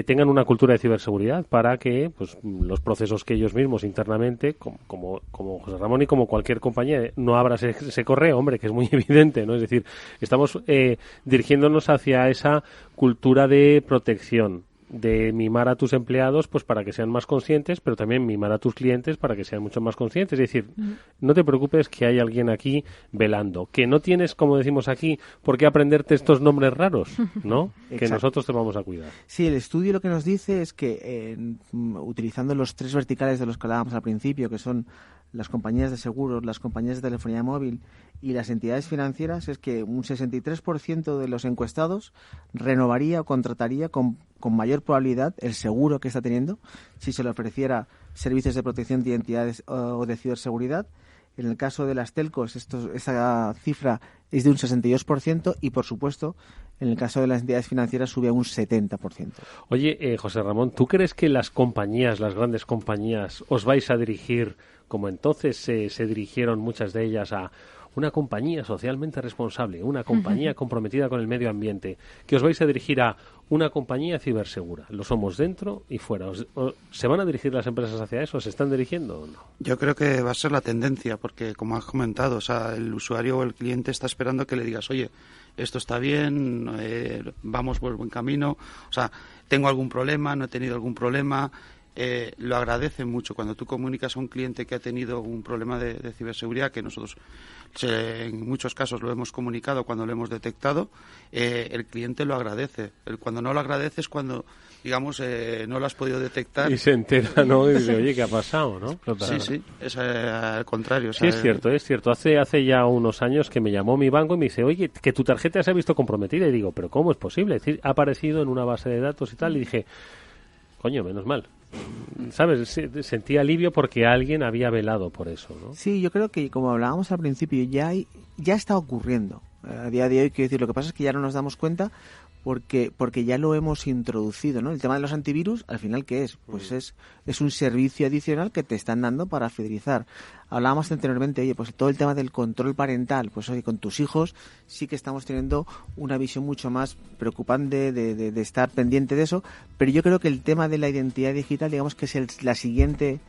B: tengan una cultura de ciberseguridad para que pues los procesos que ellos mismos internamente, como José Ramón y como cualquier compañía, no abra ese correo, hombre, que es muy evidente, ¿no? Es decir, estamos dirigiéndonos hacia esa cultura de protección, de mimar a tus empleados pues para que sean más conscientes, pero también mimar a tus clientes para que sean mucho más conscientes. Es decir, no te preocupes que hay alguien aquí velando, que no tienes, como decimos aquí, por qué aprenderte estos nombres raros, ¿no? Que nosotros te vamos a cuidar.
J: Sí, el estudio lo que nos dice es que utilizando los 3 verticales de los que hablábamos al principio, que son las compañías de seguros, las compañías de telefonía móvil y las entidades financieras, es que un 63% de los encuestados renovaría o contrataría con mayor probabilidad el seguro que está teniendo si se le ofreciera servicios de protección de identidades o de ciberseguridad. En el caso de las telcos, esa cifra es de un 62% y, por supuesto, en el caso de las entidades financieras sube a un 70%.
B: Oye, José Ramón, ¿tú crees que las compañías, las grandes compañías, os vais a dirigir, como entonces se dirigieron muchas de ellas, a una compañía socialmente responsable, una compañía comprometida con el medio ambiente, que os vais a dirigir a una compañía cibersegura? Lo somos dentro y fuera. ¿Se van a dirigir las empresas hacia eso? ¿Se están dirigiendo o no?
P: Yo creo que va a ser la tendencia, porque como has comentado, o sea, el usuario o el cliente está esperando que le digas, oye, esto está bien, vamos por buen camino, o sea, tengo algún problema, no he tenido algún problema. Lo agradecen mucho cuando tú comunicas a un cliente que ha tenido un problema de ciberseguridad, que nosotros en muchos casos lo hemos comunicado cuando lo hemos detectado, el cliente lo agradece. Cuando no lo agradece es cuando, digamos, no lo has podido detectar.
B: Y se entera, ¿no? Y dice, oye, ¿qué ha pasado, no?
P: Sí, es al contrario.
B: Sí, es cierto. Hace ya unos años que me llamó mi banco y me dice, oye, que tu tarjeta se ha visto comprometida. Y digo, ¿pero cómo es posible? Es decir, ha aparecido en una base de datos y tal. Y dije, coño, menos mal. ¿Sabes? Sentí alivio porque alguien había velado por eso, ¿no?
J: Sí, yo creo que, como hablábamos al principio, ya está ocurriendo. A día de hoy, quiero decir, lo que pasa es que ya no nos damos cuenta porque ya lo hemos introducido, ¿no? El tema de los antivirus, al final, ¿qué es? Pues es un servicio adicional que te están dando para fidelizar. Hablábamos anteriormente, oye, pues todo el tema del control parental, pues oye, con tus hijos sí que estamos teniendo una visión mucho más preocupante de estar pendiente de eso, pero yo creo que el tema de la identidad digital, digamos que es la siguiente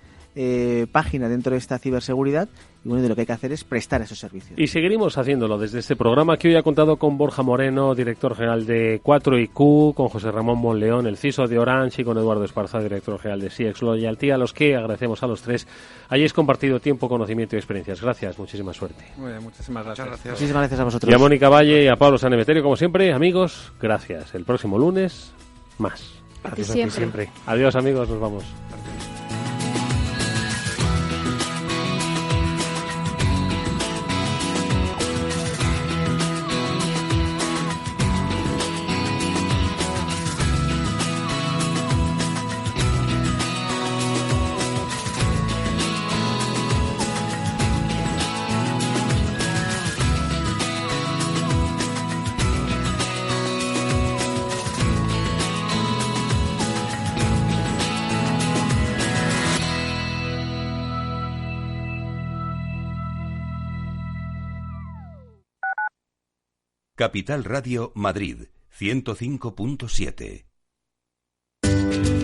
J: página dentro de esta ciberseguridad, y bueno, de lo que hay que hacer es prestar esos servicios.
B: Y seguiremos haciéndolo desde este programa que hoy ha contado con Borja Moreno, director general de 4IQ, con José Ramón Monleón, el CISO de Orange, y con Eduardo Esparza, director general de CX Loyalty, a los que agradecemos a los tres hayáis compartido tiempo, conocimiento y experiencias. Gracias, muchísima suerte.
K: Muy bien, muchísimas gracias.
J: Muchísimas gracias a vosotros.
B: Y a Mónica Valle y a Pablo Sanemeterio, como siempre, amigos, gracias. El próximo lunes, más.
C: Gracias a ti siempre.
B: Adiós, amigos, nos vamos.
A: Capital Radio Madrid 105.7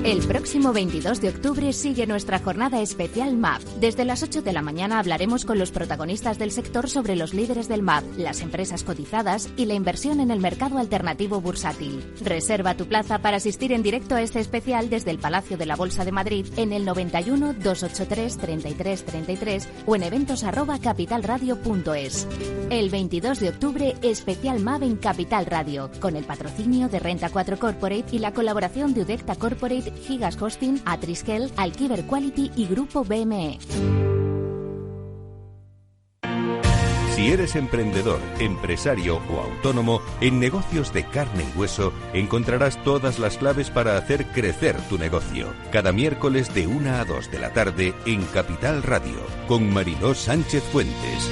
O: El próximo 22 de octubre sigue nuestra jornada especial MAP. Desde las 8 de la mañana hablaremos con los protagonistas del sector sobre los líderes del MAP, las empresas cotizadas y la inversión en el mercado alternativo bursátil. Reserva tu plaza para asistir en directo a este especial desde el Palacio de la Bolsa de Madrid en el 91 283 33 33 o en eventos@capitalradio.es. El 22 de octubre, especial MAP en Capital Radio, con el patrocinio de Renta 4 Corporate y la colaboración de Udecta Corporate, Gigas Hosting, Atriskel, Alquiver Quality y Grupo BME.
A: Si eres emprendedor, empresario o autónomo, en Negocios de Carne y Hueso encontrarás todas las claves para hacer crecer tu negocio. Cada miércoles de 1 a 2 de la tarde en Capital Radio, con Mariló Sánchez Fuentes.